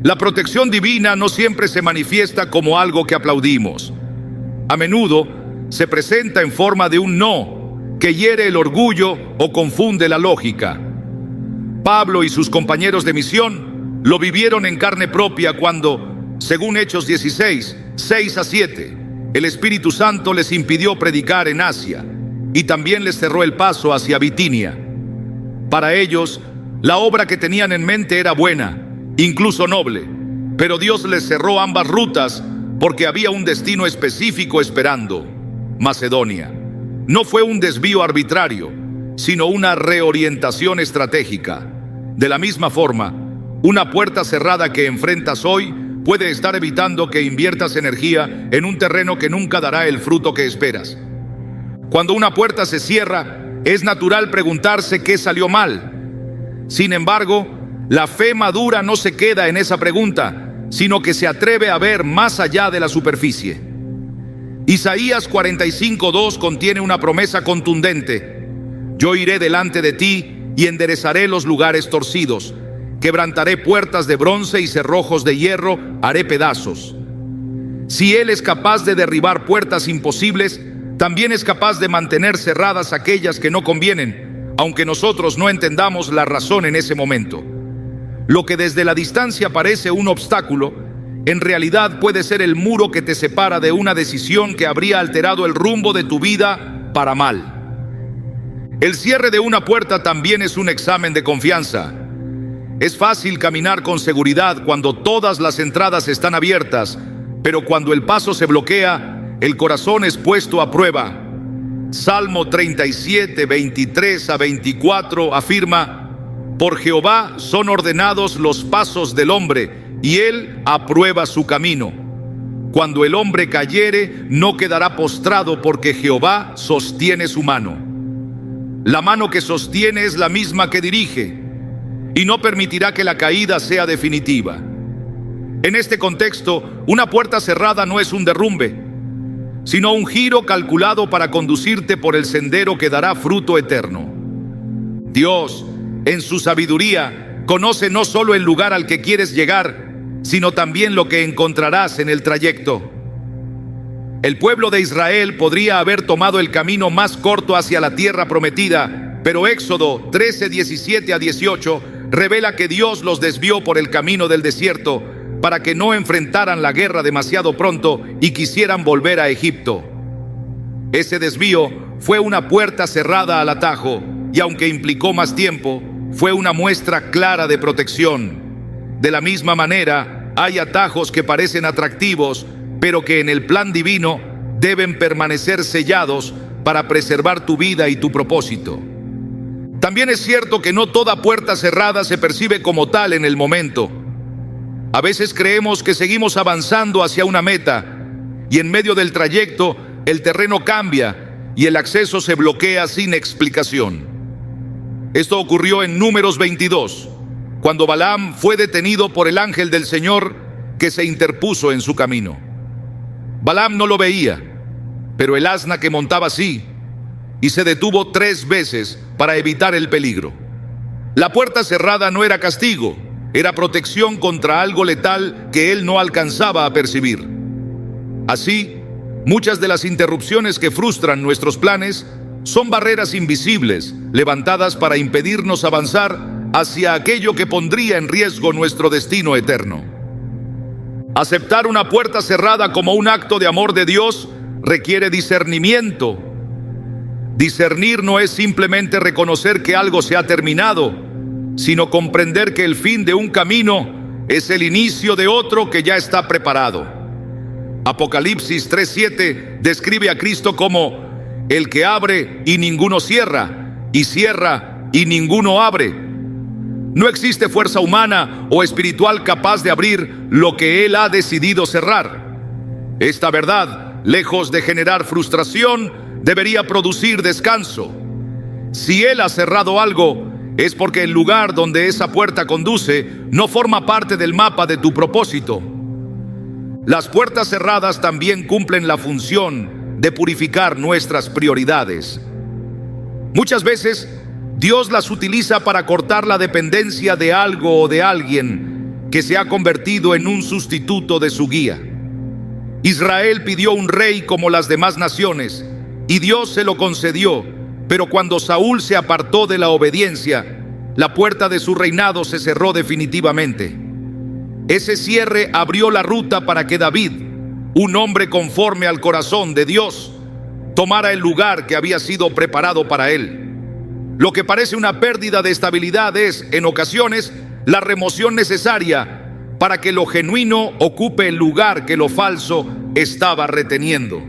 La protección divina no siempre se manifiesta como algo que aplaudimos. A menudo se presenta en forma de un no que hiere el orgullo o confunde la lógica. Pablo y sus compañeros de misión lo vivieron en carne propia cuando, según Hechos 16, 6-7, el Espíritu Santo les impidió predicar en Asia y también les cerró el paso hacia Bitinia. Para ellos, la obra que tenían en mente era buena, incluso noble, pero Dios les cerró ambas rutas porque había un destino específico esperando: Macedonia. No fue un desvío arbitrario, sino una reorientación estratégica. De la misma forma, una puerta cerrada que enfrentas hoy puede estar evitando que inviertas energía en un terreno que nunca dará el fruto que esperas. Cuando una puerta se cierra, es natural preguntarse qué salió mal. Sin embargo, la fe madura no se queda en esa pregunta, sino que se atreve a ver más allá de la superficie. Isaías 45:2 contiene una promesa contundente: yo iré delante de ti y enderezaré los lugares torcidos, quebrantaré puertas de bronce y cerrojos de hierro haré pedazos. Si Él es capaz de derribar puertas imposibles, también es capaz de mantener cerradas aquellas que no convienen, aunque nosotros no entendamos la razón en ese momento. Lo que desde la distancia parece un obstáculo, en realidad puede ser el muro que te separa de una decisión que habría alterado el rumbo de tu vida para mal. El cierre de una puerta también es un examen de confianza. Es fácil caminar con seguridad cuando todas las entradas están abiertas, pero cuando el paso se bloquea, el corazón es puesto a prueba. Salmo 37, 23-24 afirma: por Jehová son ordenados los pasos del hombre, y Él aprueba su camino. Cuando el hombre cayere, no quedará postrado, porque Jehová sostiene su mano. La mano que sostiene es la misma que dirige, y no permitirá que la caída sea definitiva. En este contexto, una puerta cerrada no es un derrumbe, sino un giro calculado para conducirte por el sendero que dará fruto eterno. Dios, en su sabiduría, conoce no solo el lugar al que quieres llegar, sino también lo que encontrarás en el trayecto. El pueblo de Israel podría haber tomado el camino más corto hacia la tierra prometida, pero Éxodo 13, 17-18 revela que Dios los desvió por el camino del desierto para que no enfrentaran la guerra demasiado pronto y quisieran volver a Egipto. Ese desvío fue una puerta cerrada al atajo, y aunque implicó más tiempo, fue una muestra clara de protección. De la misma manera, hay atajos que parecen atractivos, pero que en el plan divino deben permanecer sellados para preservar tu vida y tu propósito. También es cierto que no toda puerta cerrada se percibe como tal en el momento. A veces creemos que seguimos avanzando hacia una meta y en medio del trayecto el terreno cambia y el acceso se bloquea sin explicación. Esto ocurrió en Números 22, cuando Balaam fue detenido por el ángel del Señor que se interpuso en su camino. Balaam no lo veía, pero el asna que montaba sí, y se detuvo 3 veces para evitar el peligro. La puerta cerrada no era castigo, era protección contra algo letal que él no alcanzaba a percibir. Así, muchas de las interrupciones que frustran nuestros planes son barreras invisibles levantadas para impedirnos avanzar hacia aquello que pondría en riesgo nuestro destino eterno. Aceptar una puerta cerrada como un acto de amor de Dios requiere discernimiento. Discernir no es simplemente reconocer que algo se ha terminado, sino comprender que el fin de un camino es el inicio de otro que ya está preparado. Apocalipsis 3:7 describe a Cristo como el que abre y ninguno cierra, y cierra y ninguno abre. No existe fuerza humana o espiritual capaz de abrir lo que Él ha decidido cerrar. Esta verdad, lejos de generar frustración, debería producir descanso. Si Él ha cerrado algo, es porque el lugar donde esa puerta conduce no forma parte del mapa de tu propósito. Las puertas cerradas también cumplen la función de purificar nuestras prioridades. Muchas veces, Dios las utiliza para cortar la dependencia de algo o de alguien que se ha convertido en un sustituto de su guía. Israel pidió un rey como las demás naciones, y Dios se lo concedió, pero cuando Saúl se apartó de la obediencia, la puerta de su reinado se cerró definitivamente. Ese cierre abrió la ruta para que David, un hombre conforme al corazón de Dios, tomara el lugar que había sido preparado para él. Lo que parece una pérdida de estabilidad es, en ocasiones, la remoción necesaria para que lo genuino ocupe el lugar que lo falso estaba reteniendo.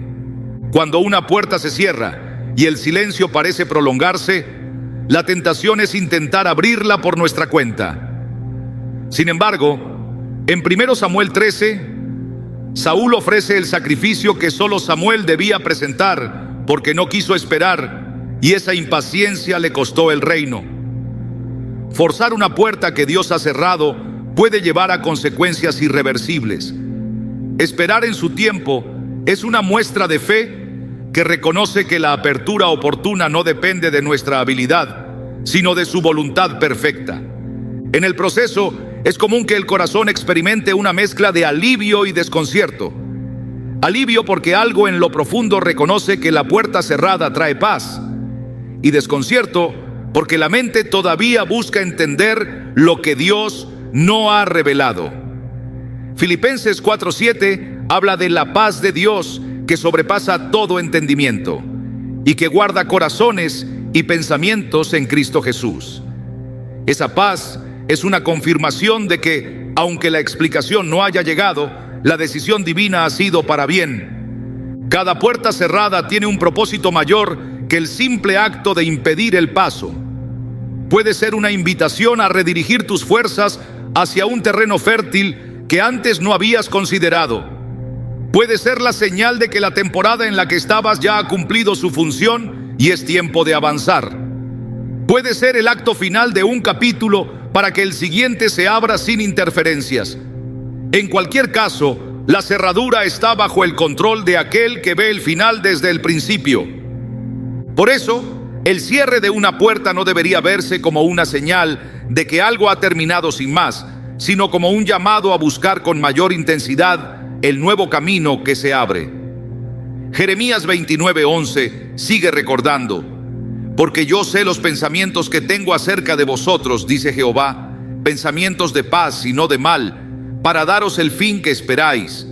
Cuando una puerta se cierra y el silencio parece prolongarse, la tentación es intentar abrirla por nuestra cuenta. Sin embargo, en 1 Samuel 13, Saúl ofrece el sacrificio que solo Samuel debía presentar porque no quiso esperar, y esa impaciencia le costó el reino. Forzar una puerta que Dios ha cerrado puede llevar a consecuencias irreversibles. Esperar en su tiempo es una muestra de fe que reconoce que la apertura oportuna no depende de nuestra habilidad, sino de su voluntad perfecta. En el proceso, es común que el corazón experimente una mezcla de alivio y desconcierto. Alivio porque algo en lo profundo reconoce que la puerta cerrada trae paz, y desconcierto porque la mente todavía busca entender lo que Dios no ha revelado. Filipenses 4:7 habla de la paz de Dios que sobrepasa todo entendimiento y que guarda corazones y pensamientos en Cristo Jesús. Esa paz es una confirmación de que, aunque la explicación no haya llegado, la decisión divina ha sido para bien. Cada puerta cerrada tiene un propósito mayor que el simple acto de impedir el paso. Puede ser una invitación a redirigir tus fuerzas hacia un terreno fértil que antes no habías considerado. Puede ser la señal de que la temporada en la que estabas ya ha cumplido su función y es tiempo de avanzar. Puede ser el acto final de un capítulo para que el siguiente se abra sin interferencias. En cualquier caso, la cerradura está bajo el control de aquel que ve el final desde el principio. Por eso, el cierre de una puerta no debería verse como una señal de que algo ha terminado sin más, sino como un llamado a buscar con mayor intensidad el nuevo camino que se abre. Jeremías 29:11 sigue recordando: porque yo sé los pensamientos que tengo acerca de vosotros, dice Jehová, pensamientos de paz y no de mal, para daros el fin que esperáis.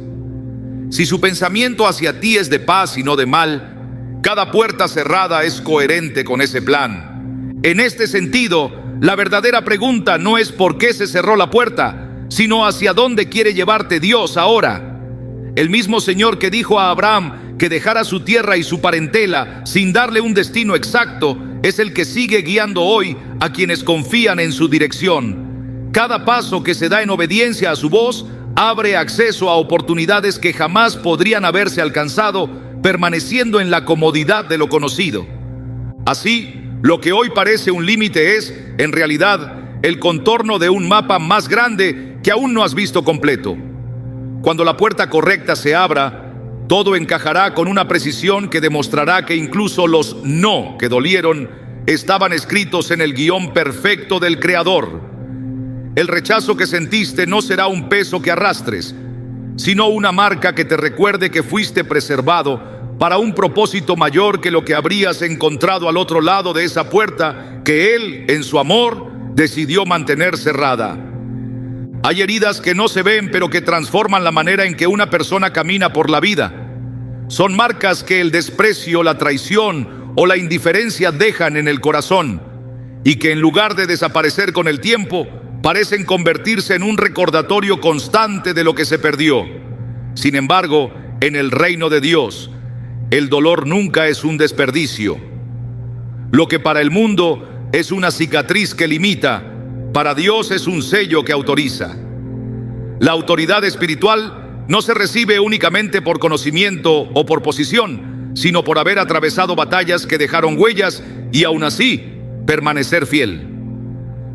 Si su pensamiento hacia ti es de paz y no de mal, cada puerta cerrada es coherente con ese plan. En este sentido, la verdadera pregunta no es por qué se cerró la puerta, sino hacia dónde quiere llevarte Dios ahora. El mismo Señor que dijo a Abraham que dejara su tierra y su parentela sin darle un destino exacto, es el que sigue guiando hoy a quienes confían en su dirección. Cada paso que se da en obediencia a su voz abre acceso a oportunidades que jamás podrían haberse alcanzado permaneciendo en la comodidad de lo conocido. Así, lo que hoy parece un límite es, en realidad, el contorno de un mapa más grande que aún no has visto completo. Cuando la puerta correcta se abra, todo encajará con una precisión que demostrará que incluso los no que dolieron estaban escritos en el guión perfecto del Creador. El rechazo que sentiste no será un peso que arrastres, sino una marca que te recuerde que fuiste preservado para un propósito mayor que lo que habrías encontrado al otro lado de esa puerta que Él, en su amor, decidió mantener cerrada. Hay heridas que no se ven, pero que transforman la manera en que una persona camina por la vida. Son marcas que el desprecio, la traición o la indiferencia dejan en el corazón, y que en lugar de desaparecer con el tiempo, parecen convertirse en un recordatorio constante de lo que se perdió. Sin embargo, en el reino de Dios, el dolor nunca es un desperdicio. Lo que para el mundo es una cicatriz que limita, para Dios es un sello que autoriza. La autoridad espiritual no se recibe únicamente por conocimiento o por posición, sino por haber atravesado batallas que dejaron huellas y aún así permanecer fiel.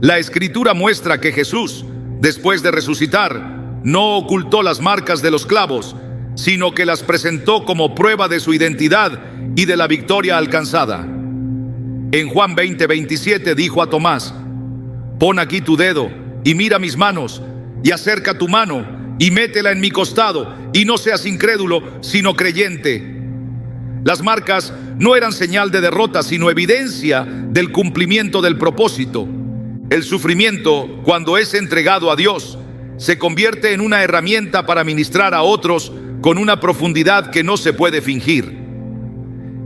La Escritura muestra que Jesús, después de resucitar, no ocultó las marcas de los clavos, sino que las presentó como prueba de su identidad y de la victoria alcanzada. En Juan 20:27 dijo a Tomás: «Pon aquí tu dedo y mira mis manos, y acerca tu mano y métela en mi costado, y no seas incrédulo, sino creyente». Las marcas no eran señal de derrota, sino evidencia del cumplimiento del propósito. El sufrimiento, cuando es entregado a Dios, se convierte en una herramienta para ministrar a otros con una profundidad que no se puede fingir.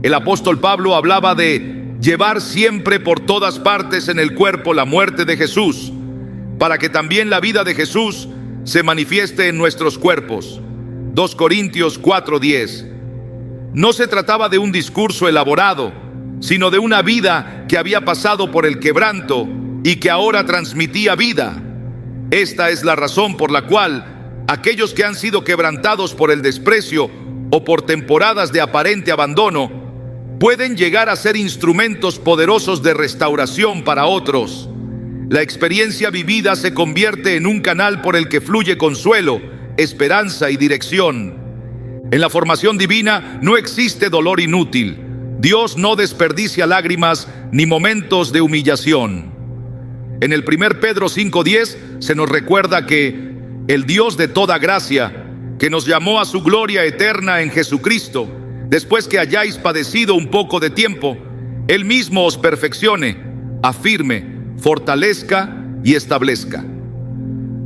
El apóstol Pablo hablaba de llevar siempre por todas partes en el cuerpo la muerte de Jesús, para que también la vida de Jesús se manifieste en nuestros cuerpos. 2 Corintios 4:10. No se trataba de un discurso elaborado, sino de una vida que había pasado por el quebranto y que ahora transmitía vida. Esta es la razón por la cual aquellos que han sido quebrantados por el desprecio o por temporadas de aparente abandono pueden llegar a ser instrumentos poderosos de restauración para otros. La experiencia vivida se convierte en un canal por el que fluye consuelo, esperanza y dirección. En la formación divina no existe dolor inútil. Dios no desperdicia lágrimas ni momentos de humillación. En el 1 Pedro 5:10 se nos recuerda que el Dios de toda gracia, que nos llamó a su gloria eterna en Jesucristo, después que hayáis padecido un poco de tiempo, Él mismo os perfeccione, afirme, fortalezca y establezca.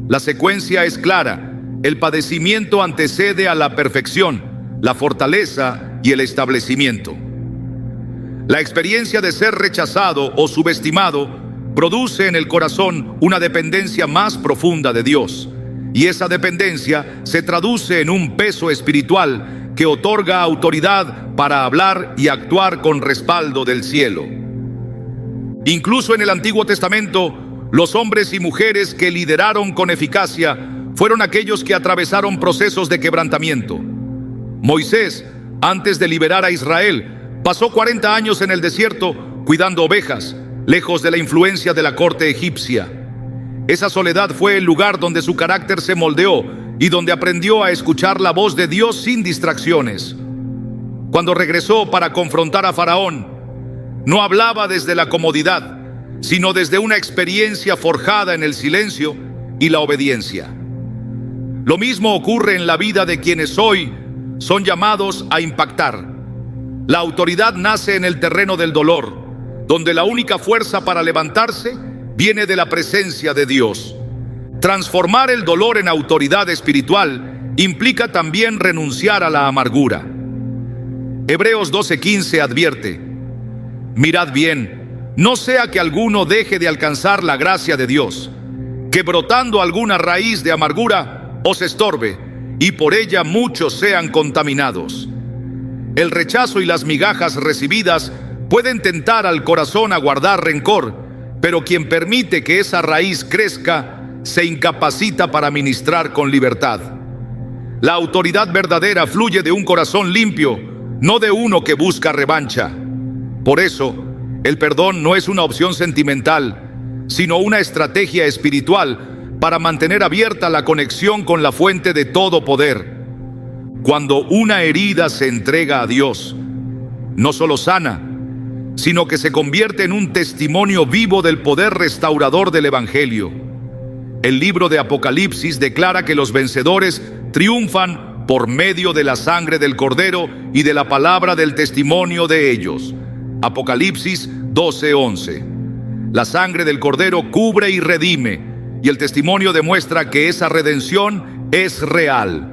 La secuencia es clara. El padecimiento antecede a la perfección, la fortaleza y el establecimiento. La experiencia de ser rechazado o subestimado produce en el corazón una dependencia más profunda de Dios, y esa dependencia se traduce en un peso espiritual que otorga autoridad para hablar y actuar con respaldo del cielo. Incluso en el Antiguo Testamento, los hombres y mujeres que lideraron con eficacia fueron aquellos que atravesaron procesos de quebrantamiento. Moisés, antes de liberar a Israel, pasó 40 años en el desierto cuidando ovejas, lejos de la influencia de la corte egipcia. Esa soledad fue el lugar donde su carácter se moldeó y donde aprendió a escuchar la voz de Dios sin distracciones. Cuando regresó para confrontar a Faraón, no hablaba desde la comodidad, sino desde una experiencia forjada en el silencio y la obediencia. Lo mismo ocurre en la vida de quienes hoy son llamados a impactar. La autoridad nace en el terreno del dolor, donde la única fuerza para levantarse viene de la presencia de Dios. Transformar el dolor en autoridad espiritual implica también renunciar a la amargura. Hebreos 12:15 advierte: «Mirad bien, no sea que alguno deje de alcanzar la gracia de Dios, que brotando alguna raíz de amargura os estorbe, y por ella muchos sean contaminados». El rechazo y las migajas recibidas pueden tentar al corazón a guardar rencor, pero quien permite que esa raíz crezca se incapacita para ministrar con libertad. La autoridad verdadera fluye de un corazón limpio, no de uno que busca revancha. Por eso, el perdón no es una opción sentimental, sino una estrategia espiritual para mantener abierta la conexión con la fuente de todo poder. Cuando una herida se entrega a Dios, no solo sana, sino que se convierte en un testimonio vivo del poder restaurador del Evangelio. El libro de Apocalipsis declara que los vencedores triunfan por medio de la sangre del Cordero y de la palabra del testimonio de ellos. Apocalipsis 12:11. La sangre del Cordero cubre y redime, y el testimonio demuestra que esa redención es real.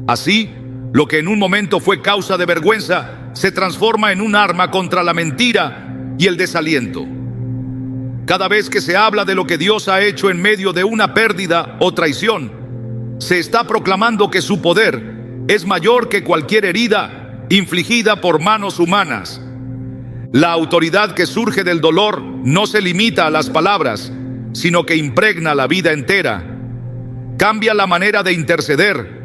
Así, lo que en un momento fue causa de vergüenza se transforma en un arma contra la mentira y el desaliento. Cada vez que se habla de lo que Dios ha hecho en medio de una pérdida o traición, se está proclamando que su poder es mayor que cualquier herida infligida por manos humanas. La autoridad que surge del dolor no se limita a las palabras, sino que impregna la vida entera. Cambia la manera de interceder,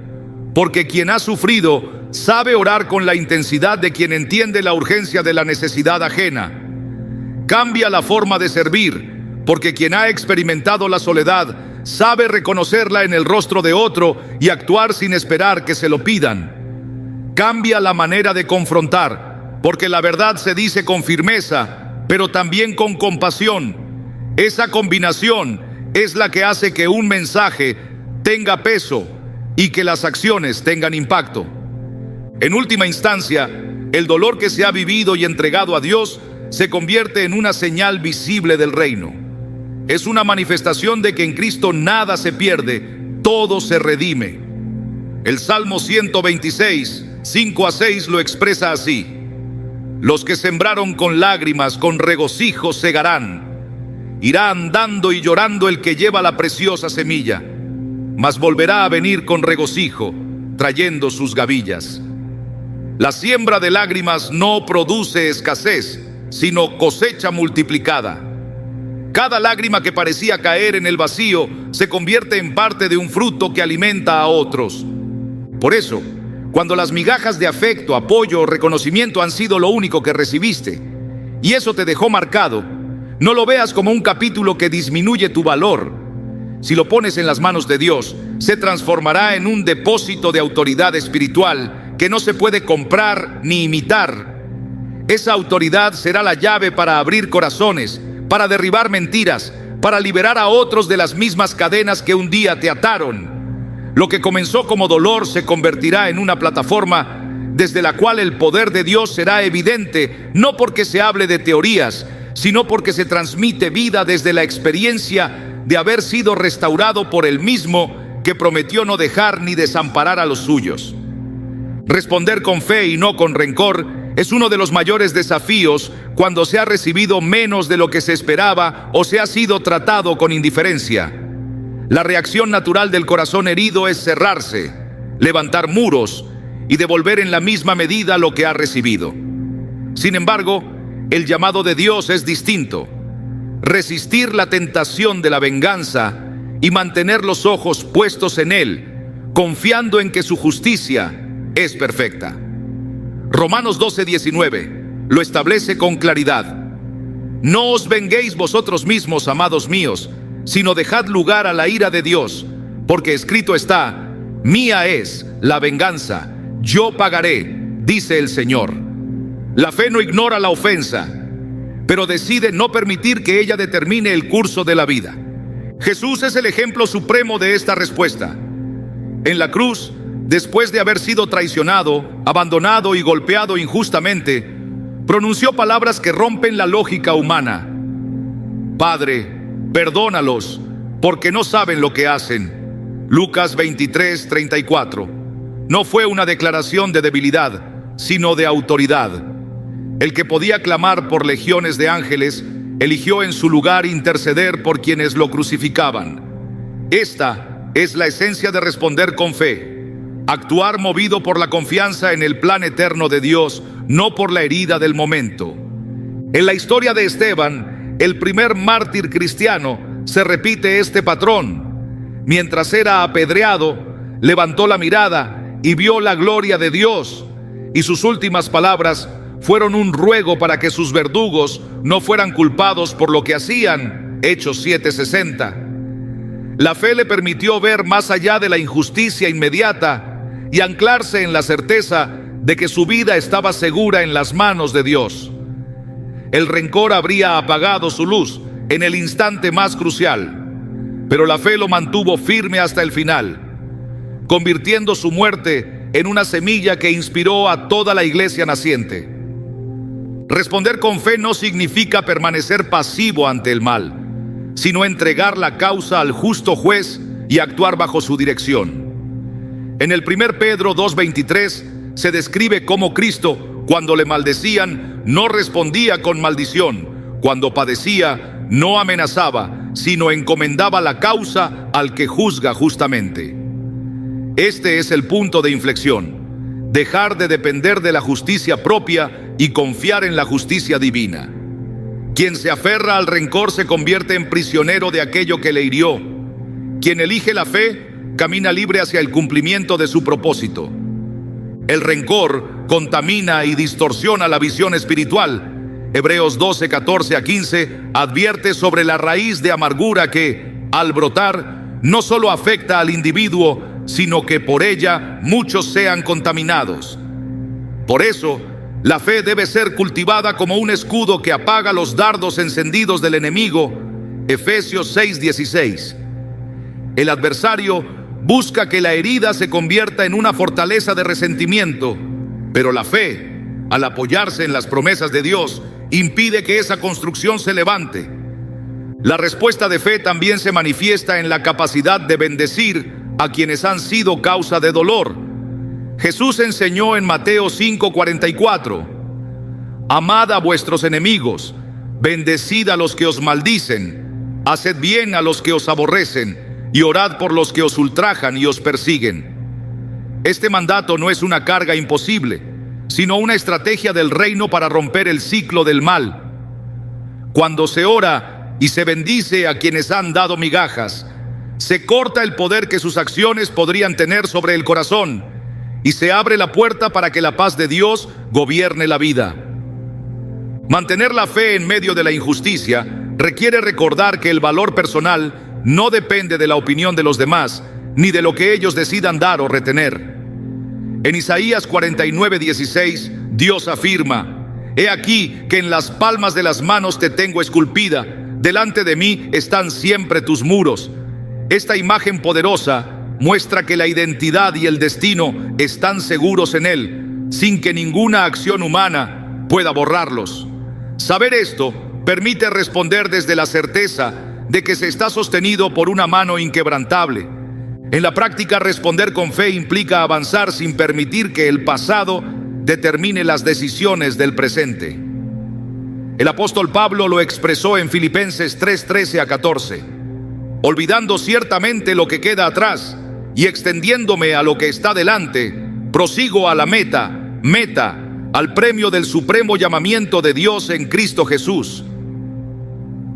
porque quien ha sufrido sabe orar con la intensidad de quien entiende la urgencia de la necesidad ajena. Cambia la forma de servir, porque quien ha experimentado la soledad sabe reconocerla en el rostro de otro y actuar sin esperar que se lo pidan. Cambia la manera de confrontar, porque la verdad se dice con firmeza, pero también con compasión. Esa combinación es la que hace que un mensaje tenga peso y que las acciones tengan impacto. En última instancia, el dolor que se ha vivido y entregado a Dios se convierte en una señal visible del reino. Es una manifestación de que en Cristo nada se pierde, todo se redime. El Salmo 126, 5-6 lo expresa así: los que sembraron con lágrimas, con regocijo segarán. Irá andando y llorando el que lleva la preciosa semilla, mas volverá a venir con regocijo, trayendo sus gavillas. La siembra de lágrimas no produce escasez, sino cosecha multiplicada. Cada lágrima que parecía caer en el vacío se convierte en parte de un fruto que alimenta a otros. Por eso, cuando las migajas de afecto, apoyo o reconocimiento han sido lo único que recibiste, y eso te dejó marcado, no lo veas como un capítulo que disminuye tu valor. Si lo pones en las manos de Dios, se transformará en un depósito de autoridad espiritual que no se puede comprar ni imitar. Esa autoridad será la llave para abrir corazones, para derribar mentiras, para liberar a otros de las mismas cadenas que un día te ataron. Lo que comenzó como dolor se convertirá en una plataforma desde la cual el poder de Dios será evidente, no porque se hable de teorías, sino porque se transmite vida desde la experiencia de haber sido restaurado por el mismo que prometió no dejar ni desamparar a los suyos. Responder con fe y no con rencor es uno de los mayores desafíos cuando se ha recibido menos de lo que se esperaba o se ha sido tratado con indiferencia. La reacción natural del corazón herido es cerrarse, levantar muros y devolver en la misma medida lo que ha recibido. Sin embargo, el llamado de Dios es distinto: resistir la tentación de la venganza y mantener los ojos puestos en Él, confiando en que su justicia es perfecta. Romanos 12:19 lo establece con claridad: no os venguéis vosotros mismos, amados míos, sino dejad lugar a la ira de Dios, porque escrito está: mía es la venganza, yo pagaré, dice el Señor. La fe no ignora la ofensa, pero decide no permitir que ella determine el curso de la vida. Jesús es el ejemplo supremo de esta respuesta. En la cruz, después de haber sido traicionado, abandonado y golpeado injustamente, pronunció palabras que rompen la lógica humana: Padre, perdónalos, porque no saben lo que hacen. Lucas 23:34. No fue una declaración de debilidad, sino de autoridad. El que podía clamar por legiones de ángeles, eligió en su lugar interceder por quienes lo crucificaban. Esta es la esencia de responder con fe: actuar movido por la confianza en el plan eterno de Dios, no por la herida del momento. En la historia de Esteban, el primer mártir cristiano, se repite este patrón. mientras era apedreado, levantó la mirada y vio la gloria de Dios, y sus últimas palabras fueron un ruego para que sus verdugos no fueran culpados por lo que hacían. Hechos 7:60. La fe le permitió ver más allá de la injusticia inmediata y anclarse en la certeza de que su vida estaba segura en las manos de Dios. El rencor habría apagado su luz en el instante más crucial, pero la fe lo mantuvo firme hasta el final, convirtiendo su muerte en una semilla que inspiró a toda la iglesia naciente. Responder con fe no significa permanecer pasivo ante el mal, sino entregar la causa al justo juez y actuar bajo su dirección. En el 1 Pedro 2:23 se describe cómo Cristo, cuando le maldecían, no respondía con maldición; cuando padecía, no amenazaba, sino encomendaba la causa al que juzga justamente. Este es el punto de inflexión: dejar de depender de la justicia propia y confiar en la justicia divina. Quien se aferra al rencor se convierte en prisionero de aquello que le hirió. Quien elige la fe camina libre hacia el cumplimiento de su propósito. El rencor contamina y distorsiona la visión espiritual. Hebreos 12:14-15 advierte sobre la raíz de amargura que, al brotar, no solo afecta al individuo, sino que por ella muchos sean contaminados. Por eso, la fe debe ser cultivada como un escudo que apaga los dardos encendidos del enemigo. Efesios 6:16. El adversario busca que la herida se convierta en una fortaleza de resentimiento, pero la fe, al apoyarse en las promesas de Dios, impide que esa construcción se levante. La respuesta de fe también se manifiesta en la capacidad de bendecir a quienes han sido causa de dolor. Jesús enseñó en Mateo 5:44: amad a vuestros enemigos, bendecid a los que os maldicen, haced bien a los que os aborrecen, y orad por los que os ultrajan y os persiguen. Este mandato no es una carga imposible, sino una estrategia del reino para romper el ciclo del mal. Cuando se ora y se bendice a quienes han dado migajas, se corta el poder que sus acciones podrían tener sobre el corazón, y se abre la puerta para que la paz de Dios gobierne la vida. Mantener la fe en medio de la injusticia requiere recordar que el valor personal no depende de la opinión de los demás, ni de lo que ellos decidan dar o retener. En Isaías 49:16, Dios afirma: he aquí que en las palmas de las manos te tengo esculpida, delante de mí están siempre tus muros. Esta imagen poderosa muestra que la identidad y el destino están seguros en Él, sin que ninguna acción humana pueda borrarlos. Saber esto permite responder desde la certeza de que se está sostenido por una mano inquebrantable. En la práctica, responder con fe implica avanzar sin permitir que el pasado determine las decisiones del presente. El apóstol Pablo lo expresó en Filipenses 3:13-14: olvidando ciertamente lo que queda atrás y extendiéndome a lo que está delante, prosigo a la meta, al premio del supremo llamamiento de Dios en Cristo Jesús.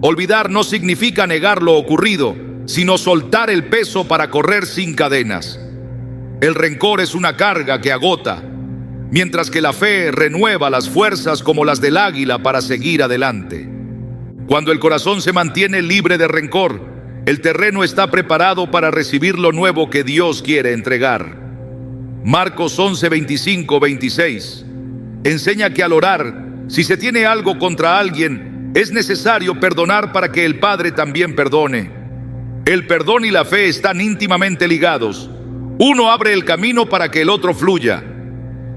Olvidar no significa negar lo ocurrido, sino soltar el peso para correr sin cadenas. El rencor es una carga que agota, mientras que la fe renueva las fuerzas como las del águila para seguir adelante. Cuando el corazón se mantiene libre de rencor, el terreno está preparado para recibir lo nuevo que Dios quiere entregar. Marcos 11:25-26 enseña que al orar, si se tiene algo contra alguien, es necesario perdonar para que el Padre también perdone. El perdón y la fe están íntimamente ligados. Uno abre el camino para que el otro fluya.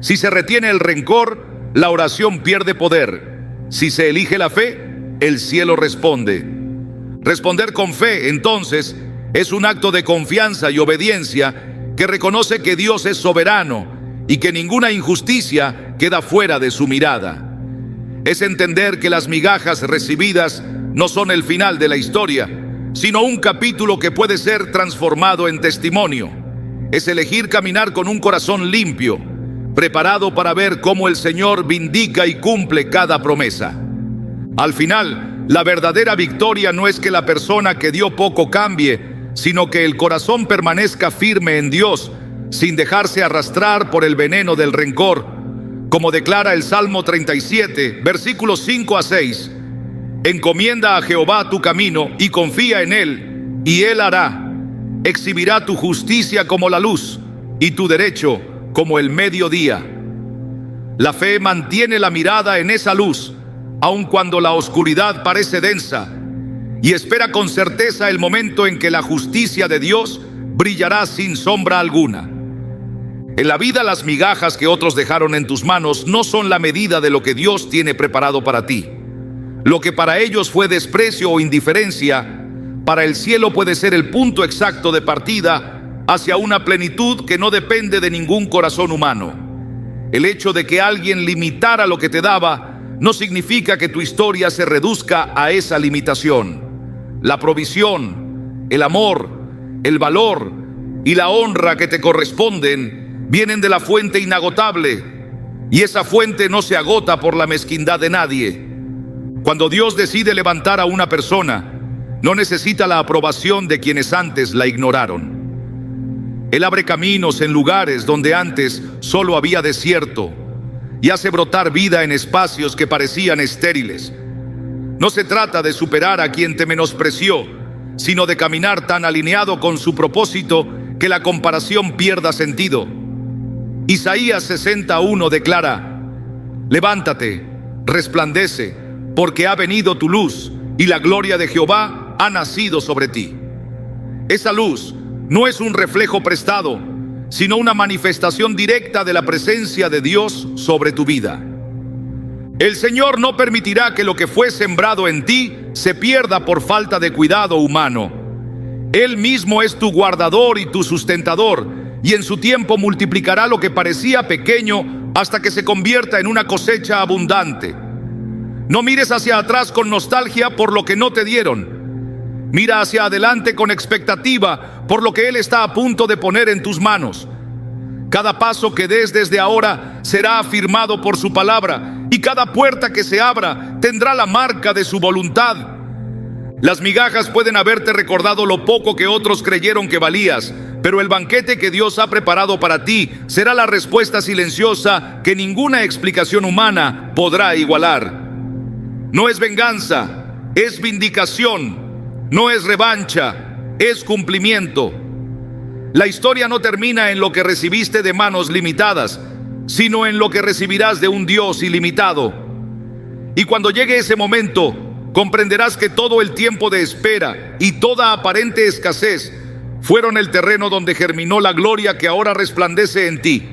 Si se retiene el rencor, la oración pierde poder. Si se elige la fe, el cielo responde. Responder con fe, entonces, es un acto de confianza y obediencia que reconoce que Dios es soberano y que ninguna injusticia queda fuera de su mirada. Es entender que las migajas recibidas no son el final de la historia, sino un capítulo que puede ser transformado en testimonio. Es elegir caminar con un corazón limpio, preparado para ver cómo el Señor vindica y cumple cada promesa. Al final, la verdadera victoria no es que la persona que dio poco cambie, sino que el corazón permanezca firme en Dios, sin dejarse arrastrar por el veneno del rencor, como declara el Salmo 37, versículos 5 a 6. Encomienda a Jehová tu camino y confía en Él, y Él hará. Exhibirá tu justicia como la luz y tu derecho como el mediodía. La fe mantiene la mirada en esa luz, aun cuando la oscuridad parece densa, y espera con certeza el momento en que la justicia de Dios brillará sin sombra alguna. En la vida, las migajas que otros dejaron en tus manos no son la medida de lo que Dios tiene preparado para ti. Lo que para ellos fue desprecio o indiferencia, para el cielo puede ser el punto exacto de partida hacia una plenitud que no depende de ningún corazón humano. El hecho de que alguien limitara lo que te daba no significa que tu historia se reduzca a esa limitación. La provisión, el amor, el valor y la honra que te corresponden vienen de la fuente inagotable, y esa fuente no se agota por la mezquindad de nadie. Cuando Dios decide levantar a una persona, no necesita la aprobación de quienes antes la ignoraron. Él abre caminos en lugares donde antes solo había desierto y hace brotar vida en espacios que parecían estériles. No se trata de superar a quien te menospreció, sino de caminar tan alineado con su propósito que la comparación pierda sentido. Isaías 60:1 declara: levántate, resplandece, porque ha venido tu luz y la gloria de Jehová ha nacido sobre ti. Esa luz no es un reflejo prestado, sino una manifestación directa de la presencia de Dios sobre tu vida. El Señor no permitirá que lo que fue sembrado en ti se pierda por falta de cuidado humano. Él mismo es tu guardador y tu sustentador, y en su tiempo multiplicará lo que parecía pequeño hasta que se convierta en una cosecha abundante. No mires hacia atrás con nostalgia por lo que no te dieron. Mira hacia adelante con expectativa por lo que Él está a punto de poner en tus manos. Cada paso que des desde ahora será afirmado por su palabra, y cada puerta que se abra tendrá la marca de su voluntad. Las migajas pueden haberte recordado lo poco que otros creyeron que valías, pero el banquete que Dios ha preparado para ti será la respuesta silenciosa que ninguna explicación humana podrá igualar. No es venganza, es vindicación. No es revancha, es cumplimiento. La historia no termina en lo que recibiste de manos limitadas, sino en lo que recibirás de un Dios ilimitado. Y cuando llegue ese momento, comprenderás que todo el tiempo de espera y toda aparente escasez fueron el terreno donde germinó la gloria que ahora resplandece en ti.